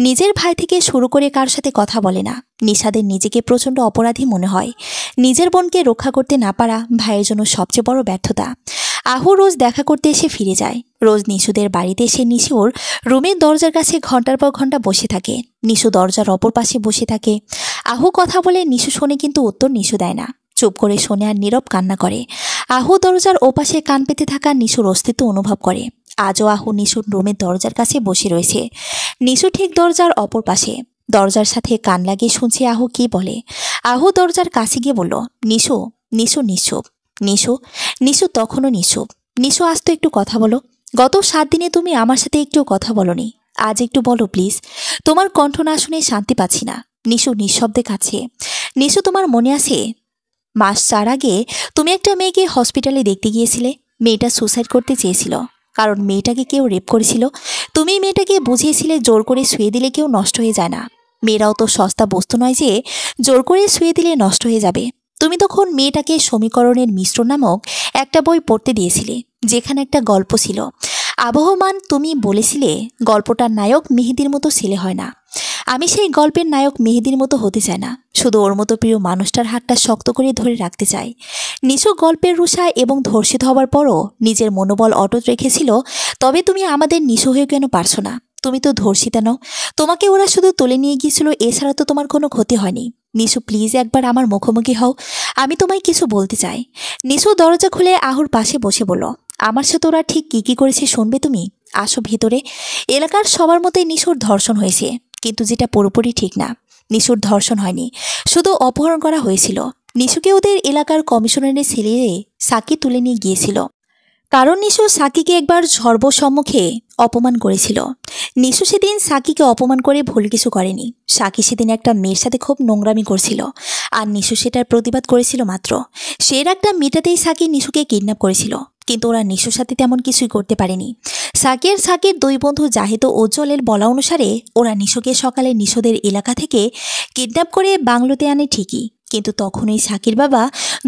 নিজের ভাই থেকে শুরু করে কারোর সাথে কথা বলে না। নিশাদের নিজেকে প্রচণ্ড অপরাধী মনে হয়। নিজের বোনকে রক্ষা করতে না পারা ভাইয়ের জন্য সবচেয়ে বড় ব্যর্থতা। আহু রোজ দেখা করতে এসে ফিরে যায়। রোজ নিশুদের বাড়িতে এসে নিশুর রুমের দরজার কাছে ঘন্টার পর ঘন্টা বসে থাকে। নিশু দরজার অপর পাশে বসে থাকে। আহু কথা বলে নিশু শোনে, কিন্তু উত্তর নিশু দেয় না, চুপ করে শোনে আর নীরব কান্না করে। আহু দরজার ওপাশে কান পেতে থাকা নিশুর অস্তিত্ব অনুভব করে। আজও আহু নিশুর রুমের দরজার কাছে বসে রয়েছে। নিশু ঠিক দরজার অপর পাশে, দরজার সাথে কান লাগিয়ে শুনছে আহু কি বলে। আহু দরজার কাছে গিয়ে বলল, নিশু। নিশু নিশ্চুপ। নিশু নিশু তখনও নিশ্চুপ। নিশু, আজ তো একটু কথা বলো। গত 7 দিনে তুমি আমার সাথে একটু কথা বলোনি, আজ একটু বলো প্লিজ। তোমার কণ্ঠ না শুনে শান্তি পাচ্ছি না। নিশু নিঃশব্দে কাছে। নিশু, তোমার মনে আছে মাস 4 আগে তুমি একটা মেয়েকে হসপিটালে দেখতে গিয়েছিলে? মেয়েটা সুসাইড করতে চেয়েছিল, কারণ মেয়েটাকে কেউ রেপ করেছিল। তুমি মেয়েটাকে বুঝিয়েছিলে জোর করে শুয়ে দিলে কেউ নষ্ট হয়ে যায় না। মেয়েরাও তো সস্তা বস্তু নয় যে জোর করে শুয়ে দিলে নষ্ট হয়ে যাবে। তুমি তখন মেয়েটাকে সমীকরণের মিশ্র নামক একটা বই পড়তে দিয়েছিলে, যেখানে একটা গল্প ছিল আবহমান। তুমি বলেছিলে গল্পটার নায়ক মেহেদির মতো ছেলে হয় না। আমি সেই গল্পের নায়ক মেহেদির মতো হতে চাই না, শুধু ওর মতো প্রিয় মানুষটার হাতটা শক্ত করে ধরে রাখতে চাই। নিশু গল্পের রুষায় এবং ধর্ষিত হবার পরও নিজের মনোবল অটুট রেখেছিল। তবে তুমি আমাদের নিশু হয়ে কেন পারছো না? তুমি তো ধর্ষিতা নও। তোমাকে ওরা শুধু তুলে নিয়ে গিয়েছিল, এছাড়া তো তোমার কোনো ক্ষতি হয়নি। নিশু, প্লিজ একবার আমার মুখোমুখি হও, আমি তোমায় কিছু বলতে চাই। নিশু দরজা খুলে আহুর পাশে বসে বলল, আমার সাথে ওরা ঠিক কি করেছে শুনবে তুমি? আসো ভেতরে। এলাকার সবার মতোই নিশুর ধর্ষণ হয়েছে, কিন্তু যেটা পুরোপুরি ঠিক না। নিশুর ধর্ষণ হয়নি, শুধু অপহরণ করা হয়েছিল। নিশুকে ওদের এলাকার কমিশনারের ছেলে সাকি তুলে নিয়ে গিয়েছিল, কারণ নিশু সাকিকে একবার সর্বসম্মুখে অপমান করেছিল। নিশু সেদিন সাকিকে অপমান করে ভুল কিছু করেনি। সাকি সেদিন একটা মেয়ের সাথে খুব নোংরামি করছিল, আর নিশু সেটার প্রতিবাদ করেছিল মাত্র। সে একটা মেটাতেই সাকি নিশুকে কিডন্যাপ করেছিল, কিন্তু ওরা নিশুর সাথে তেমন কিছুই করতে পারেনি। সাকির 2 বন্ধু জাহিদ ও উজ্জ্বলের বলা অনুসারে ওরা নিশুকে সকালে নিশুদের এলাকা থেকে কিডন্যাপ করে বাংলোতে আনে ঠিকই, কিন্তু তখনই সাকির বাবা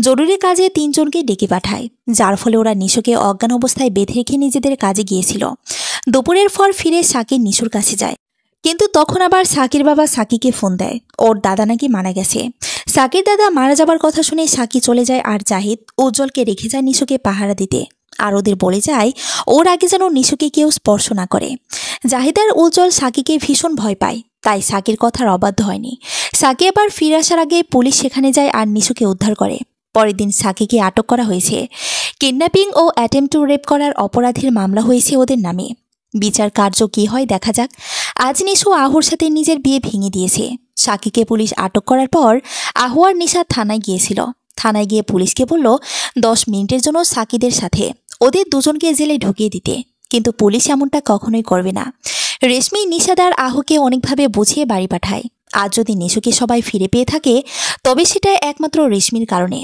জরুরি কাজে 3 জনকে ডেকে পাঠায়, যার ফলে ওরা নিশুকে অজ্ঞান অবস্থায় বেঁধে রেখে নিজেদের কাজে গিয়েছিল। দুপুরের পর ফিরে সাকির নিশুর কাছে যায়, কিন্তু তখন আবার সাকির বাবা সাকিকে ফোন দেয় ওর দাদা নাকি মারা গেছে। সাকির দাদা মারা যাবার কথা শুনে সাকি চলে যায়, আর জাহিদ উজ্জ্বলকে রেখে যায় নিশুকে পাহারা দিতে, আর ওদের বলে যায় ওর আগে যেন নিশুকে কেউ স্পর্শ না করে। জাহিদ আর উজ্জ্বল সাকিকে ভীষণ ভয় পায়, তাই সাকির কথার অবাধ্য হয়নি। সাকি আবার ফিরে আসার আগে পুলিশ সেখানে যায় আর নিশুকে উদ্ধার করে। পরের দিন সাকিকে আটক করা হয়েছে। কিডন্যাপিং ও অ্যাটেম্প টু রেপ করার অপরাধের মামলা হয়েছে ওদের নামে। বিচার কার্য কি হয় দেখা যাক। আজ নিশু আহুর সাথে নিজের বিয়ে ভেঙে দিয়েছে। সাকিকে পুলিশ আটক করার পর আহু আর নিশা থানায় গিয়েছিল। থানায় গিয়ে পুলিশকে বলল 10 মিনিটের জন্য সাকিদের সাথে ওদের দুজনকে জেলে ঢুকিয়ে দিতে, কিন্তু পুলিশ এমনটা কখনোই করবে না। রেশমি নিশাদার আহুকে অনেকভাবে বুঝিয়ে বাড়ি পাঠায়। আজ যদি নিশুকে সবাই ফিরে পেয়ে থাকে, তবে সেটা একমাত্র রেশমির কারণে।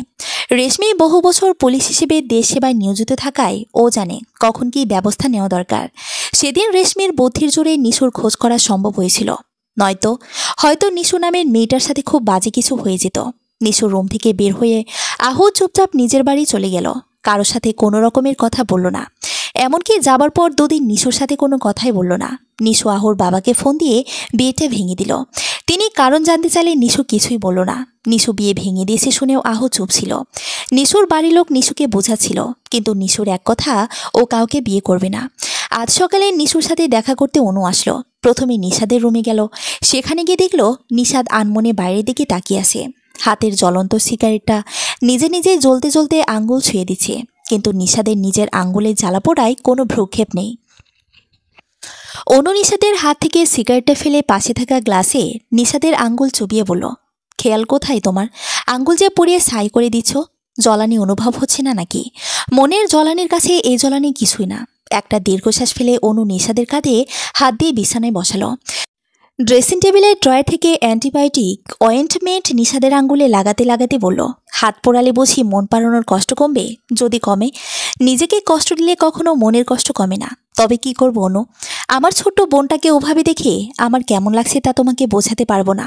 রেশমি বহু বছর পুলিশ হিসেবে দেশ সেবায় নিয়োজিত থাকায় ও জানে কখন কি ব্যবস্থা নেওয়া দরকার। সেদিন রেশমির বুদ্ধির জোরে নিশুর খোঁজ করা সম্ভব হয়েছিল, নয়তো হয়তো নিশু নামের মেয়েটার সাথে খুব বাজে কিছু হয়ে যেত। নিশু রুম থেকে বের হয়ে আহু চুপচাপ নিজের বাড়ি চলে গেল, কারোর সাথে কোনো রকমের কথা বলল না। এমনকি যাবার পর 2 দিন নিশুর সাথে কোনো কথাই বলল না। নিশু আহুর বাবাকে ফোন দিয়ে বিয়েটা ভেঙে দিল। তিনি কারণ জানতে চাইলে নিশু কিছুই বলল না। নিশু বিয়ে ভেঙে দিয়েছে শুনেও আহু চুপ ছিল। নিশুর বাড়ির লোক নিশুকে বোঝাচ্ছিল, কিন্তু নিশুর এক কথা, ও কাউকে বিয়ে করবে না। আজ সকালে নিশুর সাথে দেখা করতে অনু আসলো। প্রথমে নিশাদের রুমে গেল। সেখানে গিয়ে দেখলো নিশাদ আনমনে বাইরের দিকে তাকিয়ে আছে। হাতের জ্বলন্ত সিগারেটটা নিজে নিজে জ্বলতে জ্বলতে আঙ্গুল ছুঁয়ে দিচ্ছে, কিন্তু নিশাদের নিজের আঙ্গুলের জ্বালাপোড়ায় কোনো ভ্রুক্ষেপ নেই। অনু নিশাদের হাত থেকে সিগারেটটা ফেলে পাশে থাকা গ্লাসে নিশাদের আঙ্গুল চুবিয়ে বলল, খেয়াল কোথায় তোমার? আঙ্গুল যে পুড়িয়ে ছাই করে দিচ্ছ, জ্বলানি অনুভব হচ্ছে না নাকি? মনের জ্বলানির কাছে এই জ্বলানি কিছুই না। একটা দীর্ঘশ্বাস ফেলে অনু নিশাদের কাঁধে হাত দিয়ে বিছানায় বসালো। ড্রেসিং টেবিলের ড্রয়ার থেকে অ্যান্টিবায়োটিক অয়েন্টমেন্ট নিশাদের আঙ্গুলে লাগাতে লাগাতে বলল, হাত পোড়ালে বুঝি মন পাড়ানোর কষ্ট কমবে? যদি কমে। নিজেকে কষ্ট দিলে কখনো মনের কষ্ট কমে না। তবে কি করব অনু? আমার ছোট্ট বোনটাকে ওভাবে দেখে আমার কেমন লাগছে তা তোমাকে বোঝাতে পারবো না।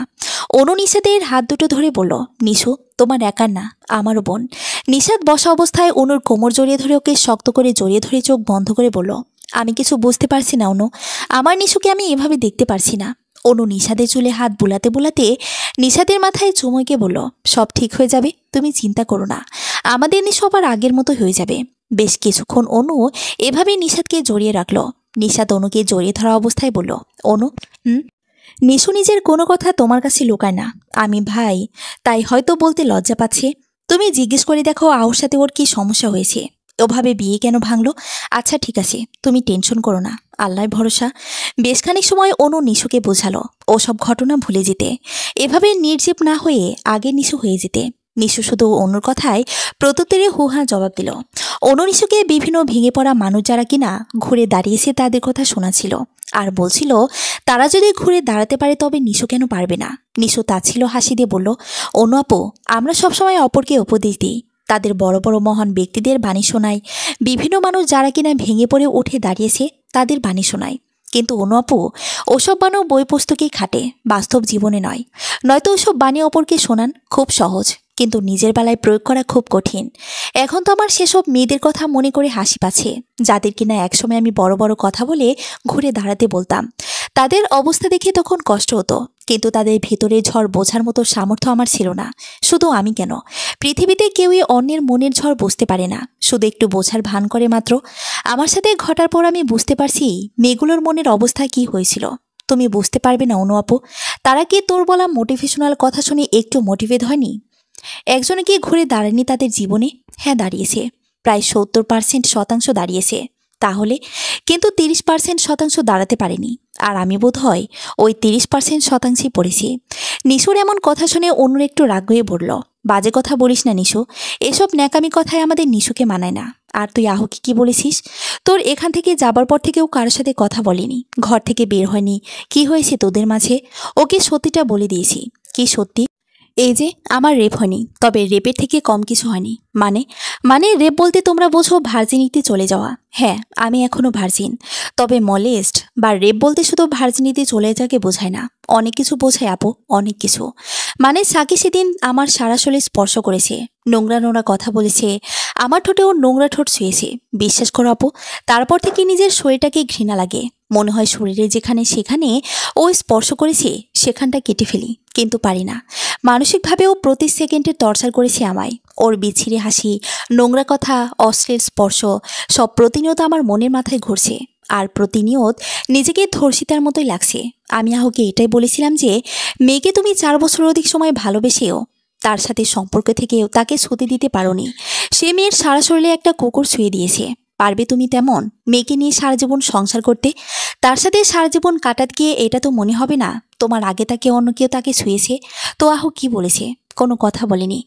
অনু নিশাদের হাত দুটো ধরে বলল, নিশু তোমার একার না, আমারও বোন। নিশাদ বসা অবস্থায় অনুর কোমর জড়িয়ে ধরে ওকে শক্ত করে জড়িয়ে ধরে চোখ বন্ধ করে বলল, আমি কিছু বুঝতে পারছি না অনু। আমার নিশুকে আমি এভাবে দেখতে পারছি না। অনু নিশাদের চুলে হাত বুলাতে বুলাতে নিশাদের মাথায় চুমুকে বলল, সব ঠিক হয়ে যাবে, তুমি চিন্তা করো না। আমাদের নিশু আবার আগের মতো হয়ে যাবে। বেশ কিছুক্ষণ অনু এভাবে নিশাদকে জড়িয়ে রাখলো। নিশাদ অনুকে জড়িয়ে ধরা অবস্থায় বলল, অনু নিশু নিজের কোনো কথা তোমার কাছে লুকায় না। আমি ভাই, তাই হয়তো বলতে লজ্জা পাচ্ছে। তুমি জিজ্ঞেস করে দেখো আহুর সাথে ওর কি সমস্যা হয়েছে, ওভাবে বিয়ে কেন ভাঙলো। আচ্ছা ঠিক আছে, তুমি টেনশন করো না, আল্লাহর ভরসা। বেশ খানিক সময় অনু নিশুকে বোঝালো ওসব ঘটনা ভুলে যেতে, এভাবে নির্জীব না হয়ে আগের নিশু হয়ে যেতে। নিশু শুধু অনুর কথায় প্রত্যুত্তরে হুহা জবাব দিল। অনু নিশুকে বিভিন্ন ভেঙে পড়া মানুষ যারা কিনা ঘুরে দাঁড়িয়েছে তাদের কথা শোনাছিল, আর বলছিল তারা যদি ঘুরে দাঁড়াতে পারে তবে নিশু কেন পারবে না। নিশু তাচ্ছিল হাসি দিয়ে বলল, অনু আপু, আমরা সবসময় অপরকে উপদেশ দিই, তাদের বড় বড় মহান ব্যক্তিদের বাণী শোনাই, বিভিন্ন মানুষ যারা কিনা ভেঙে পড়ে উঠে দাঁড়িয়েছে তাদের বাণী শোনাই। কিন্তু অনু আপু, ওসব বাণী বই পুস্তকেই খাটে, বাস্তব জীবনে নয়। নয়তো ওসব বাণী অপরকে শোনান খুব সহজ, কিন্তু নিজের বেলায় প্রয়োগ করা খুব কঠিন। এখন তো আমার সেসব মেয়েদের কথা মনে করে হাসি পাচ্ছে, যাদের কিনা একসময় আমি বড় বড় কথা বলে ঘুরে দাঁড়াতে বলতাম। তাদের অবস্থা দেখে তখন কষ্ট হতো, কিন্তু তাদের ভিতরে ঝড় বোঝার মতো সামর্থ্য আমার ছিল না। শুধু আমি কেন, পৃথিবীতে কেউই অন্যের মনের ঝড় বুঝতে পারে না, শুধু একটু বোঝার ভান করে মাত্র। আমার সাথে ঘটার পর আমি বুঝতে পারছি মেয়েগুলোর মনের অবস্থা কি হয়েছিল। তুমি বুঝতে পারবে না অনু আপু, তারা কি তোর বলা মোটিভেশনাল কথা শুনে একটু মোটিভেট হয়নি? একজনে কি ঘুরে দাঁড়ায়নি তাদের জীবনে? হ্যাঁ দাঁড়িয়েছে, প্রায় 70% দাঁড়িয়েছে। তাহলে কিন্তু 30% দাঁড়াতে পারেনি, আর আমি বোধ হয় ওই 30% পড়েছি। নিশুর এমন কথা শুনে অন্যর একটু রাগ হয়ে পড়ল। বাজে কথা বলিস না নিশু, এসব ন্যাকামি কথায় আমাদের নিশুকে মানায় না। আর তুই আহুকে কি বলেছিস? তোর এখান থেকে যাবার পর থেকেও কারোর সাথে কথা বলিনি, ঘর থেকে বের হয়নি। কি হয়েছে তোদের মাঝে? ওকে সত্যিটা বলে দিয়েছি। কি সত্যি? এই যে আমার রেপ হয়নি, তবে রেপের থেকে কম কিছু হয়নি। মানে মানে রেপ বলতে তোমরা বোঝো ভার্জিনিতে চলে যাওয়া। হ্যাঁ, আমি এখনো ভার্জিন, তবে মলেস্ট বা রেপ বলতে শুধু ভার্জিনিতে চলে যাকে বোঝায় না, অনেক কিছু বোঝায় আপু, অনেক কিছু। মানে সাকি সেদিন আমার সারা শরীর স্পর্শ করেছে, নোংরা নোংরা কথা বলেছে, আমার ঠোঁটেও নোংরা ঠোঁট ছুঁয়েছে। বিশ্বাস করো আপু, তারপর থেকে নিজের শরীরটাকে ঘৃণা লাগে। মনে হয় শরীরে যেখানে সেখানে ও স্পর্শ করেছে সেখানটা কেটে ফেলি, কিন্তু পারি না। মানসিকভাবেও প্রতি সেকেন্ডে টর্চার করেছে আমায়। ওর বিচ্ছিরি হাসি, নোংরা কথা, অশ্লীল স্পর্শ সব প্রতিনিয়ত আমার মনের মাথায় ঘুরছে, আর প্রতিনিয়ত নিজেকে ধর্ষিতার মতোই লাগছে। আমি আহুকে এটাই বলেছিলাম যে মেয়েকে তুমি 4 বছর অধিক সময় ভালোবেসেও তার সাথে সম্পর্ক থেকেও তাকে ছুটি দিতে পারোনি। সে মেয়ের সারা শরীরে একটা কুকুর ছুঁয়ে দিয়েছে। পারবে তুমি তেমন মেয়েকে নিয়ে সারা জীবন সংসার করতে? তার সাথে সারা জীবন কাটাতে গিয়ে এটা তো মনে হবে না তোমার আগে তাকে অন্য কেউ তাকে ছুঁয়েছে? তো আহু কি বলেছে? কোনো কথা বলেনি।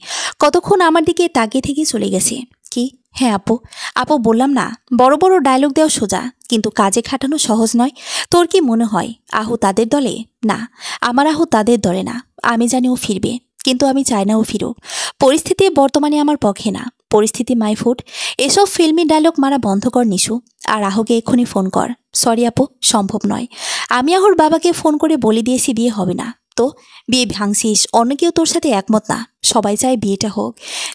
কতক্ষণ আমার দিকে তাকিয়ে থেকে চলে গেছে। কি? হ্যাঁ আপু, আপু বললাম না, বড় বড় ডায়লগ দেওয়া সোজা, কিন্তু কাজে খাটানো সহজ নয়। তোর কি মনে হয় আহু তাদের দলে? না, আমার আহু তাদের দলে না। আমি জানি ও ফিরবে, কিন্তু আমি চাই না ও ফিরুক। পরিস্থিতি বর্তমানে আমার পক্ষে না। পরিস্থিতি মাই ফুট। এসব ফিল্মি ডায়লগ মারা বন্ধ কর নিশু, আর আহুকে এক্ষুনি ফোন কর। সরি আপু, সম্ভব নয়। আমি আহুর বাবাকে ফোন করে বলে দিয়েছি বিয়ে হবে না। তো বিয়ে ভাঙছিস, অন্য কেউ তোর সাথে একমত না। সবাই চায় বিয়েটা হোক।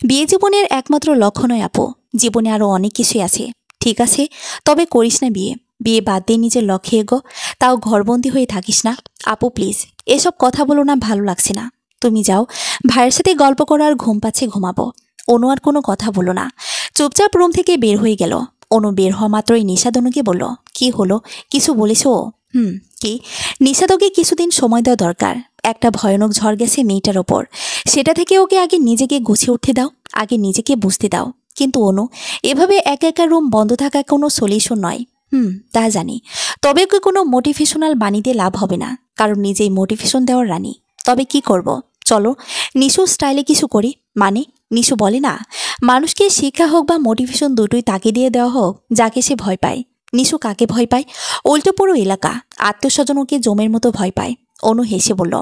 বিয়ে জীবনের একমাত্র লক্ষ্য নয় আপু, জীবনে আরও অনেক কিছুই আছে। ঠিক আছে, তবে করিস না বিয়ে। বিয়ে বাদ দিয়ে নিজের লক্ষ্যে এগো, তাও ঘরবন্দি হয়ে থাকিস না। আপু প্লিজ, এসব কথা বলো না, ভালো লাগছে না। তুমি যাও, ভাইয়ের সাথে গল্প করো, আর ঘুম পাচ্ছে ঘুমাবো। অনু আর কোনো কথা বলো না, চুপচাপ রুম থেকে বের হয়ে গেল। অনু বের হওয়া মাত্রই নিশাদ অনুকে বলল, কি হলো, কিছু বলেছো? কি? নিশাদ ওকে কিছুদিন সময় দেওয়া দরকার। একটা ভয়ানক ঝড় গেছে মেয়েটার ওপর, সেটা থেকে ওকে আগে নিজেকে গুছিয়ে উঠতে দাও, আগে নিজেকে বুঝতে দাও। কিন্তু অনু, এভাবে একা একা রুম বন্ধ থাকা কোনো সলিউশন নয়। তা জানি, তবে ওকে কোনো মোটিভেশনাল বাণীতে লাভ হবে না, কারণ নিজেই মোটিভেশন দেওয়ার রানী। তবে কি করব? চলো নিশু স্টাইলে কিছু করি। মানে নিশু বলে না, মানুষকে শিক্ষা হোক বা মোটিভেশন দুটোই তাকে দিয়ে দেওয়া হোক যাকে সে ভয় পায়। নিশু কাকে ভয় পায়? উল্টো পুরো এলাকা, আত্মীয়স্বজন ওকে জমের মতো ভয় পায়। অনু হেসে বলল,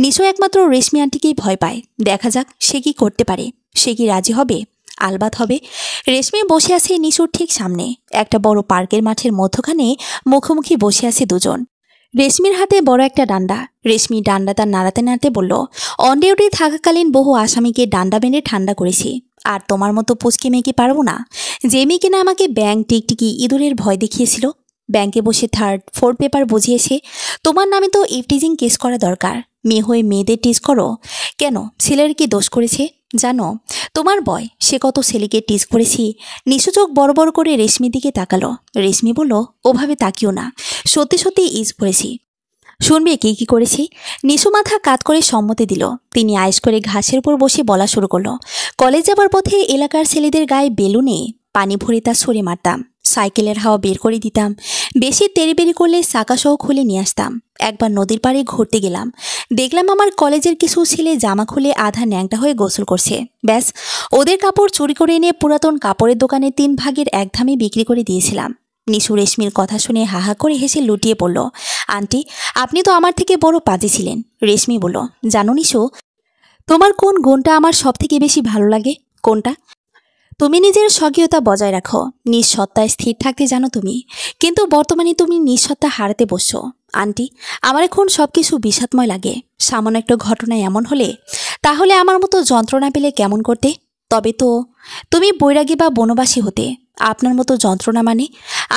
নিশু একমাত্র রেশমি আন্টিকেই ভয় পায়। দেখা যাক সে কি করতে পারে। সে কি রাজি হবে? আলবাত হবে। রেশমি বসে আছে নিশুর ঠিক সামনে, একটা বড় পার্কের মাঠের মধ্যখানে মুখোমুখি বসে আছে দুজন। রেশমির হাতে বড় একটা ডান্ডা। রেশমি ডান্ডা তার নাড়াতে নাড়াতে বলল, অন ডিউটি থাকাকালীন বহু আসামিকে ডান্ডা মেরে ঠান্ডা করেছি, আর তোমার মতো পুচকে মেয়েকে পারবো না? যে মেয়ে কিনা আমাকে ব্যাং টিকটিকি ইঁদুরের ভয় দেখিয়েছিল, ব্যাংকে বসে 3rd 4th পেপার বুঝিয়েছে। তোমার নামে তো ইফটিজিং কেস করা দরকার। মেয়ে হয়ে মেয়েদের টিজ করো কেন? ছেলের কি দোষ করেছে জানো? তোমার বয়, সে কত ছেলেকে টিজ করেছি। নিশু চোখ বড় বড় করে রেশমির দিকে তাকালো। রেশমি বলল, ওভাবে তাকিও না, সত্যি সত্যি ইজ করেছি। শুনবে কি করেছি? নিশু মাথা কাত করে সম্মতি দিল। তিনি আয়েশ করে ঘাসের উপর বসে বলা শুরু করলো। কলেজ যাবার পথে এলাকার ছেলেদের গায়ে বেলুনে পানি ভরে তা ছুঁড়ে মারতাম। সাইকেলের হাওয়া বের করে দিতাম। বেশি তেড়িবেড়ি করলে চাকাসহ খুলে নিয়ে আসতাম। একবার নদীর পাড়ে ঘুরতে গেলাম, দেখলাম আমার কলেজের কিছু ছেলে জামা খুলে আধা ন্যাংটা হয়ে গোসল করছে। ব্যাস, ওদের কাপড় চুরি করে এনে পুরাতন কাপড়ের দোকানে 3 ভাগের 1 দামে বিক্রি করে দিয়েছিলাম। নিশু রেশমির কথা শুনে হাহা করে হেসে লুটিয়ে পড়ল। আন্টি, আপনি তো আমার থেকে বড় পাজি ছিলেন। রেশমি বলল, জানো নিশু, তোমার কোন গুণটা আমার সব থেকে বেশি ভালো লাগে? কোনটা? তুমি নিজের স্বকীয়তা বজায় রাখো, নিঃসত্তায় স্থির থাকতে জানো তুমি, কিন্তু বর্তমানে তুমি নিঃসত্তা হারাতে বসছো। আন্টি, আমার এখন সবকিছু বিষাদময় লাগে। সামান্য একটা ঘটনা এমন হলে, তাহলে আমার মতো যন্ত্রণা পেলে কেমন করতে? তবে তো তুমি বৈরাগী বা বনবাসী হতে। আপনার মতো যন্ত্রণা মানে?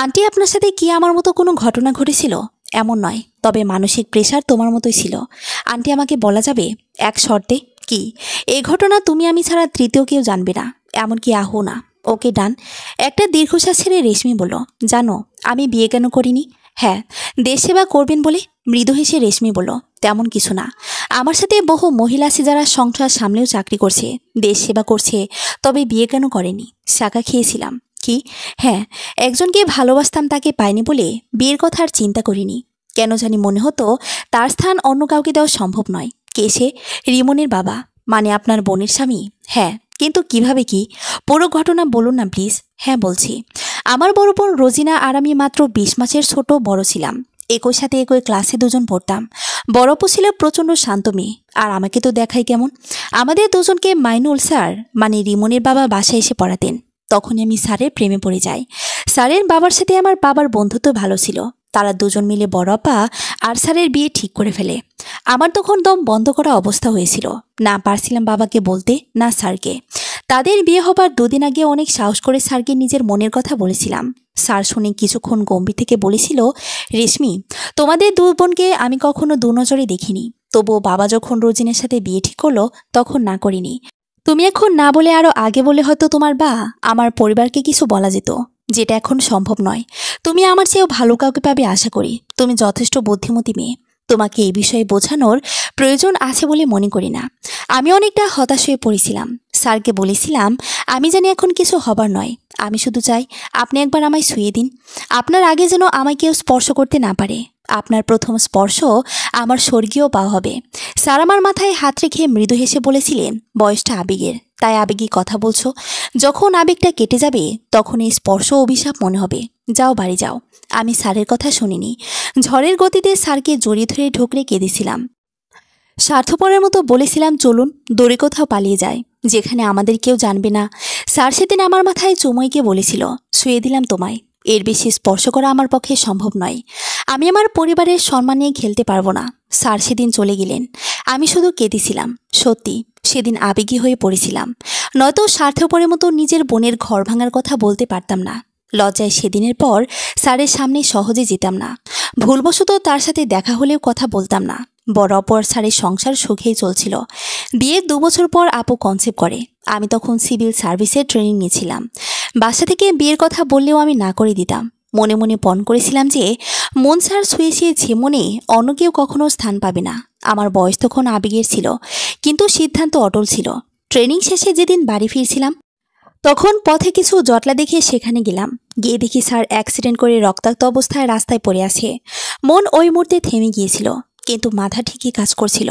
আন্টি, আপনার সাথে কি আমার মতো কোনো ঘটনা ঘটেছিল? এমন নয়, তবে মানসিক প্রেশার তোমার মতোই ছিল। আন্টি, আমাকে বলা যাবে? এক শর্তে। কি? এই ঘটনা তুমি আমি ছাড়া তৃতীয় কেউ জানবে না, এমনকি আহো না। ওকে ডান। একটা দীর্ঘশ্বাস ছেড়ে রেশমি বলল, জানো আমি বিয়ে কেন করিনি? হ্যাঁ, দেশ সেবা করবেন বলে। মৃদু হেসে রেশমি বলল, তেমন কিছু না। আমার সাথে বহু মহিলা আছে যারা সংসার সামলেও চাকরি করছে, দেশ সেবা করছে, তবে বিয়ে কেন করেনি? শাকা খেয়েছিলাম। কি? হ্যাঁ, একজনকে ভালোবাসতাম, তাকে পাইনি বলে বিয়ের কথা আর চিন্তা করিনি। কেন জানি মনে হতো তার স্থান অন্য কাউকে দেওয়া সম্ভব নয়। কে সে? রিমনের বাবা, মানে আপনার বোনের স্বামী। হ্যাঁ, কিন্তু কিভাবে কি? পুরো ঘটনা বলুন না প্লিজ। হ্যাঁ বলছি। আমার বড় বোন রোজিনা আর আমি মাত্র 20 মাসের ছোট বড় ছিলাম। একই সাথে একই ক্লাসে দুজন পড়তাম। বড় আপু ছিল প্রচণ্ড শান্ত মেয়ে, আর আমাকে তো দেখাই কেমন। আমাদের দুজনকে মাইনুল স্যার, মানে রিমনের বাবা, বাসায় এসে পড়াতেন। তখনই আমি স্যারের প্রেমে পড়ে যাই। স্যারের বাবার সাথে আমার বাবার বন্ধুত্ব ভালো ছিল। তারা দুজন মিলে বড় আপা আর স্যারের বিয়ে ঠিক করে ফেলে। আমার তখন দম বন্ধ করা অবস্থা হয়েছিল। না পারছিলাম বাবাকে বলতে, না স্যারকে। তাদের বিয়ে হবার 2 দিন আগে অনেক সাহস করে স্যারকে নিজের মনের কথা বলেছিলাম। স্যার শুনে কিছুক্ষণ গম্ভীর থেকে বলেছিল, রেশমি, তোমাদের 2 বোনকে আমি কখনো 2 নজরে দেখিনি। তবুও বাবা যখন রোজিনের সাথে বিয়ে ঠিক করলো, তখন না করিনি। তুমি এখন না বলে আরো আগে বলে হয়তো তোমার বা আমার পরিবারকে কিছু বলা যেত, যেটা এখন সম্ভব নয়। তুমি আমার চেয়েও ভালো কাউকে পাবে আশা করি। তুমি যথেষ্ট বুদ্ধিমতী মেয়ে। তোমাকে এই বিষয়ে বোঝানোর প্রয়োজন আছে বলে মনে করি না। আমি অনেকটা হতাশ হয়ে পড়েছিলাম। স্যারকে বলেছিলাম, আমি জানি এখন কিছু হবার নয়। আমি শুধু চাই আপনি একবার আমায় শুইয়ে দিন। আপনার আগে যেন আমায় কেউ স্পর্শ করতে না পারে। আপনার প্রথম স্পর্শ আমার স্বর্গীয় পাওয়া হবে। স্যার আমার মাথায় হাত রেখে মৃদু হেসে বলেছিলেন, বয়সটা আবেগের, তাই আবেগী কথা বলছো। যখন আবেগটা কেটে যাবে, তখন এই স্পর্শ অভিশাপ মনে হবে। যাও, বাড়ি যাও। আমি স্যারের কথা শুনিনি। ঝড়ের গতিতে স্যারকে জড়িয়ে ধরে ঢোকরে কেঁদেছিলাম। স্বার্থপরের মতো বলেছিলাম, চলুন দূরে কোথাও পালিয়ে যায়, যেখানে আমাদের কেউ জানবে না। স্যার সেদিন আমার মাথায় চুমুইকে বলেছিল, শুয়ে দিলাম তোমায়। এর বেশি স্পর্শ করা আমার পক্ষে সম্ভব নয়। আমি আমার পরিবারের সম্মান নিয়ে খেলতে পারবো না। স্যার সেদিন চলে গেলেন। আমি শুধু কেঁদেছিলাম। সত্যি, সেদিন আবেগী হয়ে পড়েছিলাম। নয়তো স্বার্থপরের মতো নিজের বোনের ঘর ভাঙার কথা বলতে পারতাম না। লজ্জায় সেদিনের পর স্যারের সামনে সহজে যেতাম না। ভুলবশত তার সাথে দেখা হলেও কথা বলতাম না। বড় অপর স্যারের সংসার সুখেই চলছিল। বিয়ের 2 বছর পর আপু কনসেপ্ট করে। আমি তখন সিভিল সার্ভিসের ট্রেনিং নিয়েছিলাম। বাসা থেকে বিয়ের কথা বললেও আমি না করে দিতাম। মনে মনে পণ করেছিলাম যে মন স্যার শুয়েছে যে মনে অন্য কেউ কখনো স্থান পাবে না। আমার বয়স তখন আবেগের ছিল, কিন্তু সিদ্ধান্ত অটল ছিল। ট্রেনিং শেষে যেদিন বাড়ি ফিরছিলাম, তখন পথে কিছু জটলা দেখে সেখানে গেলাম। গিয়ে দেখি স্যার অ্যাক্সিডেন্ট করে রক্তাক্ত অবস্থায় রাস্তায় পড়ে আছে। মন ওই মুহূর্তে থেমে গিয়েছিল, কিন্তু মাথা ঠিকই কাজ করছিল।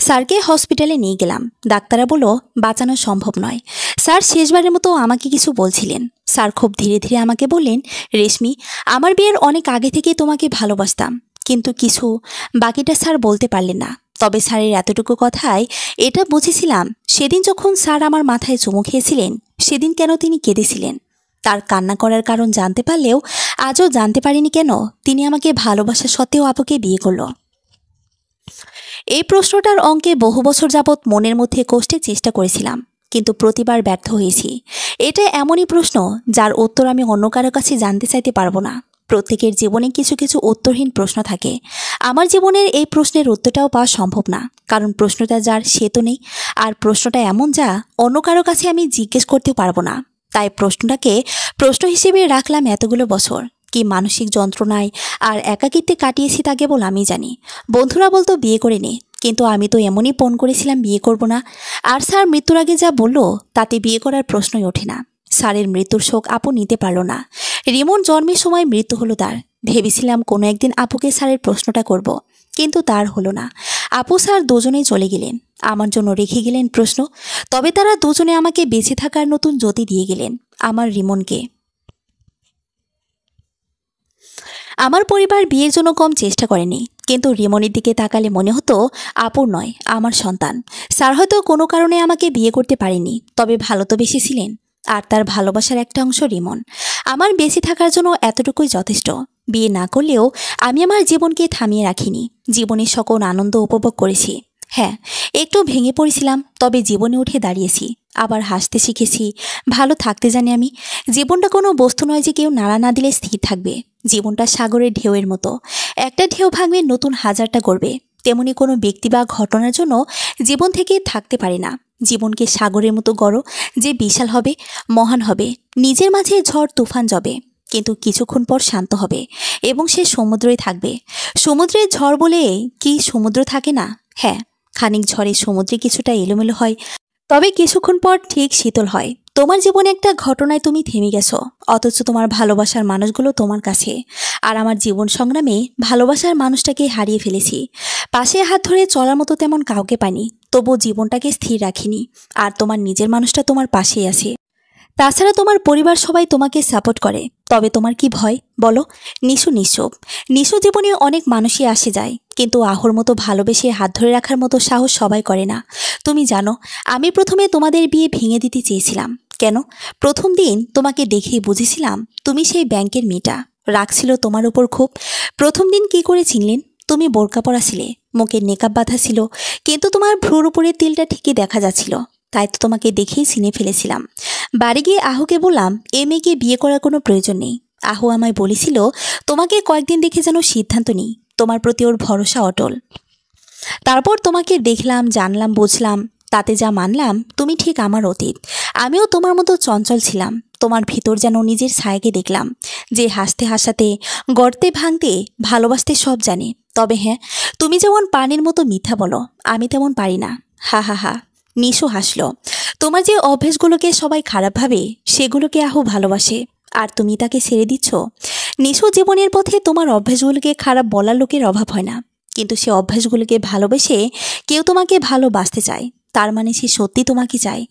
স্যারকে হসপিটালে নিয়ে গেলাম। ডাক্তাররা বলল বাঁচানো সম্ভব নয়। স্যার শেষবারের মতো আমাকে কিছু বলছিলেন। স্যার খুব ধীরে ধীরে আমাকে বললেন, রেশমি, আমার বিয়ের অনেক আগে থেকে তোমাকে ভালোবাসতাম, কিন্তু কিছু বাকিটা স্যার বলতে পারলেন না। তবে স্যারের এতটুকু কথায় এটা বুঝেছিলাম, সেদিন যখন স্যার আমার মাথায় চুমু খেয়েছিলেন, সেদিন কেন তিনি কেঁদেছিলেন। তার কান্না করার কারণ জানতে পারলেও আজও জানতে পারিনি কেন তিনি আমাকে ভালোবাসা সত্ত্বেও আপুকে বিয়ে করল। এই প্রশ্নটার অঙ্কে বহু বছর যাবৎ মনের মধ্যে কষতে চেষ্টা করেছিলাম, কিন্তু প্রতিবার ব্যর্থ হয়েছি। এটা এমনই প্রশ্ন যার উত্তর আমি অন্য কারো কাছে জানতে চাইতে পারবো না। প্রত্যেকের জীবনে কিছু কিছু উত্তরহীন প্রশ্ন থাকে। আমার জীবনের এই প্রশ্নের উত্তরটাও পাওয়া সম্ভব না, কারণ প্রশ্নটা যার সে তো নেই, আর প্রশ্নটা এমন যা অন্য কারো কাছে আমি জিজ্ঞেস করতেও পারবো না। তাই প্রশ্নটাকে প্রশ্ন হিসেবে রাখলাম এতগুলো বছর। কি মানসিক যন্ত্রণায় আর একাকিত্বে কাটিয়েছি তা কেবল আমি জানি। বন্ধুরা বলতো বিয়ে করে নে, কিন্তু আমি তো এমনই পণ করেছিলাম বিয়ে করব না। আর স্যার মৃত্যুর আগে যা বলল তাতে বিয়ে করার প্রশ্নই ওঠে না। স্যারের মৃত্যুর শোক আপু নিতে পারল না। রিমন জন্মের সময় মৃত্যু হলো তার। ভেবেছিলাম কোনো একদিন আপুকে স্যারের প্রশ্নটা করব, কিন্তু তার হলো না। আপু স্যার দুজনেই চলে গেলেন, আমার জন্য রেখে গেলেন প্রশ্ন। তবে তারা দুজনে আমাকে বেঁচে থাকার নতুন জ্যোতি দিয়ে গেলেন, আমার রিমনকে। আমার পরিবার বিয়ের জন্য কম চেষ্টা করেনি, কিন্তু রিমনের দিকে তাকালে মনে হতো আপুর নয়, আমার সন্তান। স্যার হয়তো কোনো কারণে আমাকে বিয়ে করতে পারেনি, তবে ভালো তো বেসেছিলেন। আর তার ভালোবাসার একটা অংশ রিমন। আমার বেঁচে থাকার জন্য এতটুকুই যথেষ্ট। বিয়ে না করলেও আমি আমার জীবনকে থামিয়ে রাখিনি। জীবনের সকল আনন্দ উপভোগ করেছি। হ্যাঁ, একটু ভেঙে পড়েছিলাম, তবে জীবনে উঠে দাঁড়িয়েছি। আবার হাসতে শিখেছি, ভালো থাকতে জানি আমি। জীবনটা কোনো বস্তু নয় যে কেউ নাড়া না দিলে স্থির থাকবে। জীবনটা সাগরের ঢেউয়ের মতো, একটা ঢেউ ভাঙবে নতুন হাজারটা গড়বে। তেমনি কোনো ব্যক্তি বা ঘটনার জন্য জীবন থেকে থাকতে পারে না। জীবনকে সাগরের মতো গড়ো, যে বিশাল হবে, মহান হবে। নিজের মাঝে ঝড় তুফান যাবে, কিন্তু কিছুক্ষণ পর শান্ত হবে এবং সে সমুদ্রই থাকবে। সমুদ্রের ঝড় বলে কি সমুদ্র থাকে না? হ্যাঁ, খানিক ঝড়ে সমুদ্রে কিছুটা এলোমেলো হয়, তবে কিছুক্ষণ পর ঠিক শীতল হয়। তোমার জীবনে একটা ঘটনায় তুমি থেমে গেছো, অথচ তোমার ভালোবাসার মানুষগুলো তোমার কাছে। আর আমার জীবন সংগ্রামে ভালোবাসার মানুষটাকে হারিয়ে ফেলেছি। পাশে হাত ধরে চলার মতো তেমন কাউকে পাইনি, তবুও জীবনটাকে স্থির রাখিনি। আর তোমার নিজের মানুষটা তোমার পাশেই আছে। তাছাড়া তোমার পরিবার সবাই তোমাকে সাপোর্ট করে। তবে তোমার কি ভয় বলো? নিশু নিঃসব। নিশু জীবনে অনেক মানুষই আসে যায়, কিন্তু আহর মতো ভালোবেসে হাত ধরে রাখার মতো সাহস সবাই করে না। তুমি জানো, আমি প্রথমে তোমাদের বিয়ে ভেঙে দিতে চেয়েছিলাম। কেন? প্রথম দিন তোমাকে দেখেই বুঝেছিলাম তুমি সেই ব্যাংকের মেয়েটা। রাখছিল তোমার উপর খুব। প্রথম দিন কি করে চিনলেন? তুমি বোরকা পরা ছিলে, মুখে নেকাব বাঁধা ছিল, কিন্তু তোমার ভ্রুর উপরে তিলটা ঠিকই দেখা যাচ্ছিল। তাই তো তোমাকে দেখেই চিনে ফেলেছিলাম। বাড়ি গিয়ে আহুকে বললাম এ মেয়েকে বিয়ে করার কোনো প্রয়োজন নেই। আহু আমায় বলেছিল তোমাকে কয়েকদিন দেখে যেন সিদ্ধান্ত নিই, তোমার প্রতি ওর ভরসা অটল। তারপর তোমাকে দেখলাম, জানলাম, বুঝলাম, তাতে যা মানলাম তুমি ঠিক আমার অতীত। আমিও তোমার মতো চঞ্চল ছিলাম। তোমার ভিতর যেন নিজের ছায়াকে দেখলাম, যে হাসতে হাসাতে, গড়তে ভাঙতে, ভালোবাসতে সব জানে। তবে হ্যাঁ, তুমি যেমন পানির মতো মিথ্যা বলো, আমি তেমন পারি না। হা হা হা। নিশু হাসল। তোমার যে অভ্যেসগুলোকে সবাই খারাপ ভাবে, সেগুলোকে আহু ভালোবাসে, আর তুমি তাকে ছেড়ে দিচ্ছ। নিশু জীবনের পথে তোমার অভ্যেসগুলোকে খারাপ বলার লোকের অভাব হয় না, কিন্তু সে অভ্যাসগুলোকে ভালোবেসে কেউ তোমাকে ভালোবাসতে চায়, তার মানে সে সত্যি তোমাকে চায়।